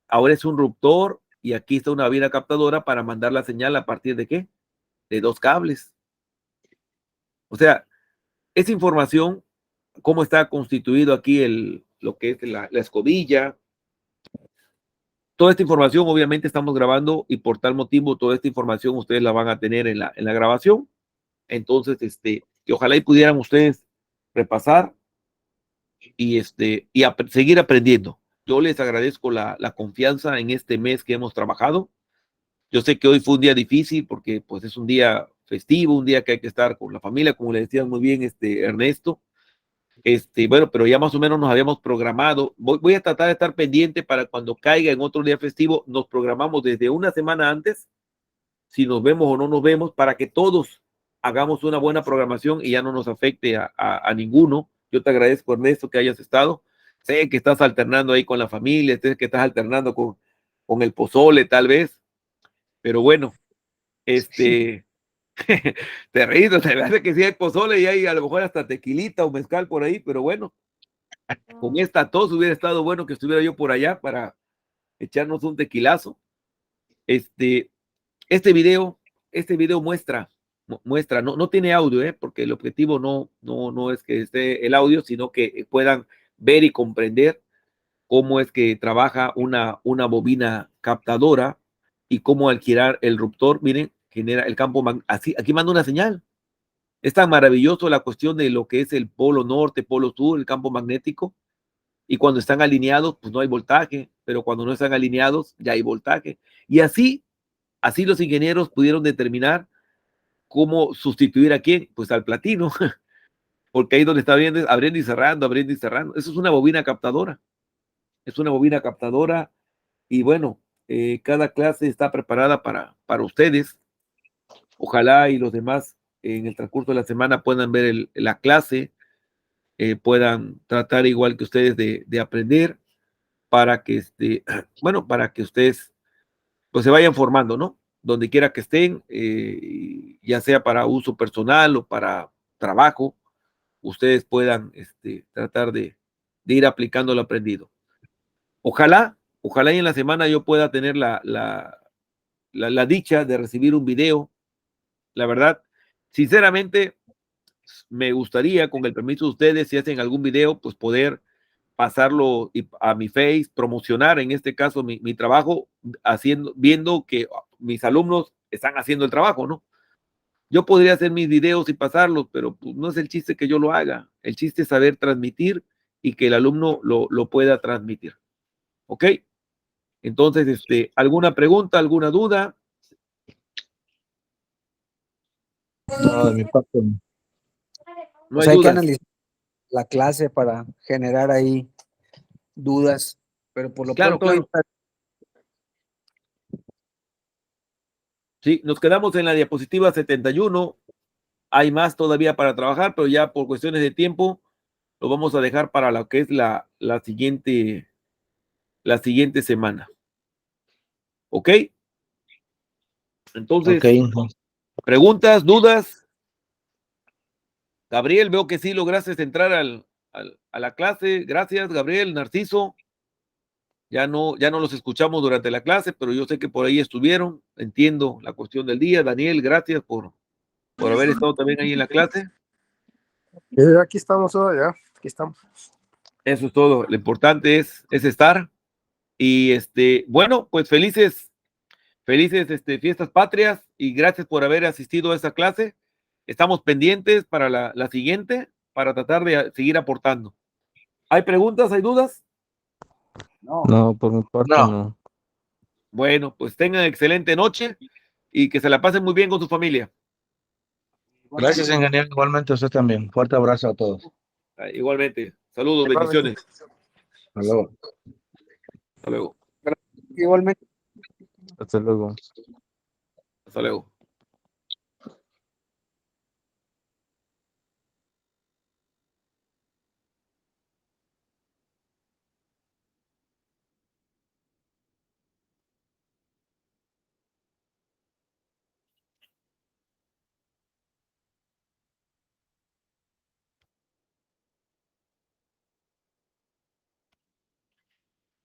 ahora es un ruptor, y aquí está una bobina captadora para mandar la señal a partir de ¿qué? De 2 cables. O sea, esa información, cómo está constituido aquí lo que es la escobilla. Toda esta información obviamente estamos grabando y por tal motivo toda esta información ustedes la van a tener en la grabación. Entonces, que ojalá y pudieran ustedes repasar y, seguir aprendiendo. Yo les agradezco la confianza en este mes que hemos trabajado. Yo sé que hoy fue un día difícil porque pues es un día festivo, un día que hay que estar con la familia, como le decía muy bien Ernesto. Bueno, pero ya más o menos nos habíamos programado. Voy a tratar de estar pendiente para cuando caiga en otro día festivo, nos programamos desde una semana antes, si nos vemos o no nos vemos, para que todos hagamos una buena programación y ya no nos afecte a ninguno. Yo te agradezco, Ernesto, que hayas estado. Sé que estás alternando ahí con la familia, sé que estás alternando con el pozole, tal vez, pero bueno, te reís, te hace que sí hay pozole y hay a lo mejor hasta tequilita o mezcal por ahí, pero bueno, con esta tos hubiera estado bueno que estuviera yo por allá para echarnos un tequilazo. Este video, muestra, no tiene audio, porque el objetivo no es que esté el audio, sino que puedan ver y comprender cómo es que trabaja una bobina captadora y cómo al girar el ruptor, miren, genera el campo, así, aquí manda una señal. Es tan maravilloso la cuestión de lo que es el polo norte, polo sur, el campo magnético. Y cuando están alineados, pues no hay voltaje, pero cuando no están alineados, ya hay voltaje. Y así los ingenieros pudieron determinar cómo sustituir a quién, pues al platino, porque ahí donde está abriendo y cerrando, abriendo y cerrando. Eso es una bobina captadora. Es una bobina captadora y bueno, cada clase está preparada para ustedes. Ojalá y los demás en el transcurso de la semana puedan ver la clase, puedan tratar igual que ustedes de aprender para que bueno, para que ustedes pues se vayan formando, ¿no? Donde quiera que estén, ya sea para uso personal o para trabajo, ustedes puedan tratar de ir aplicando lo aprendido. Ojalá y en la semana yo pueda tener la dicha de recibir un video. La verdad, sinceramente, me gustaría, con el permiso de ustedes, si hacen algún video, pues poder pasarlo a mi Face, promocionar en este caso mi trabajo, viendo que mis alumnos están haciendo el trabajo, ¿no? Yo podría hacer mis videos y pasarlos, pero pues, no es el chiste que yo lo haga. El chiste es saber transmitir y que el alumno lo pueda transmitir. ¿Ok? Entonces, ¿alguna pregunta, alguna duda? No, de mi parte. No Pues hay hay que dudas. analizar la clase para generar ahí dudas, pero por lo Claro, pronto claro. Sí, nos quedamos en la diapositiva 71. Hay más todavía para trabajar, pero ya por cuestiones de tiempo lo vamos a dejar para lo que es la siguiente semana. ¿Ok? Entonces, Ok. preguntas, dudas. Gabriel, veo que sí lograste entrar a la clase. Gracias, Gabriel, Narciso. Ya no los escuchamos durante la clase, pero yo sé que por ahí estuvieron. Entiendo la cuestión del día. Daniel, gracias por haber estado también ahí en la clase. Aquí estamos todavía, aquí estamos. Eso es todo. Lo importante es estar. Y bueno, pues felices fiestas patrias y gracias por haber asistido a esta clase. Estamos pendientes para la siguiente, para tratar de seguir aportando. ¿Hay preguntas? ¿Hay dudas? No, por mi parte no. Bueno, pues tengan excelente noche y que se la pasen muy bien con su familia. Gracias, ingeniero. Igualmente a usted también. Fuerte abrazo a todos. Igualmente. Saludos, bendiciones. Hasta luego. Hasta luego. igualmente. Hasta luego. Hasta luego.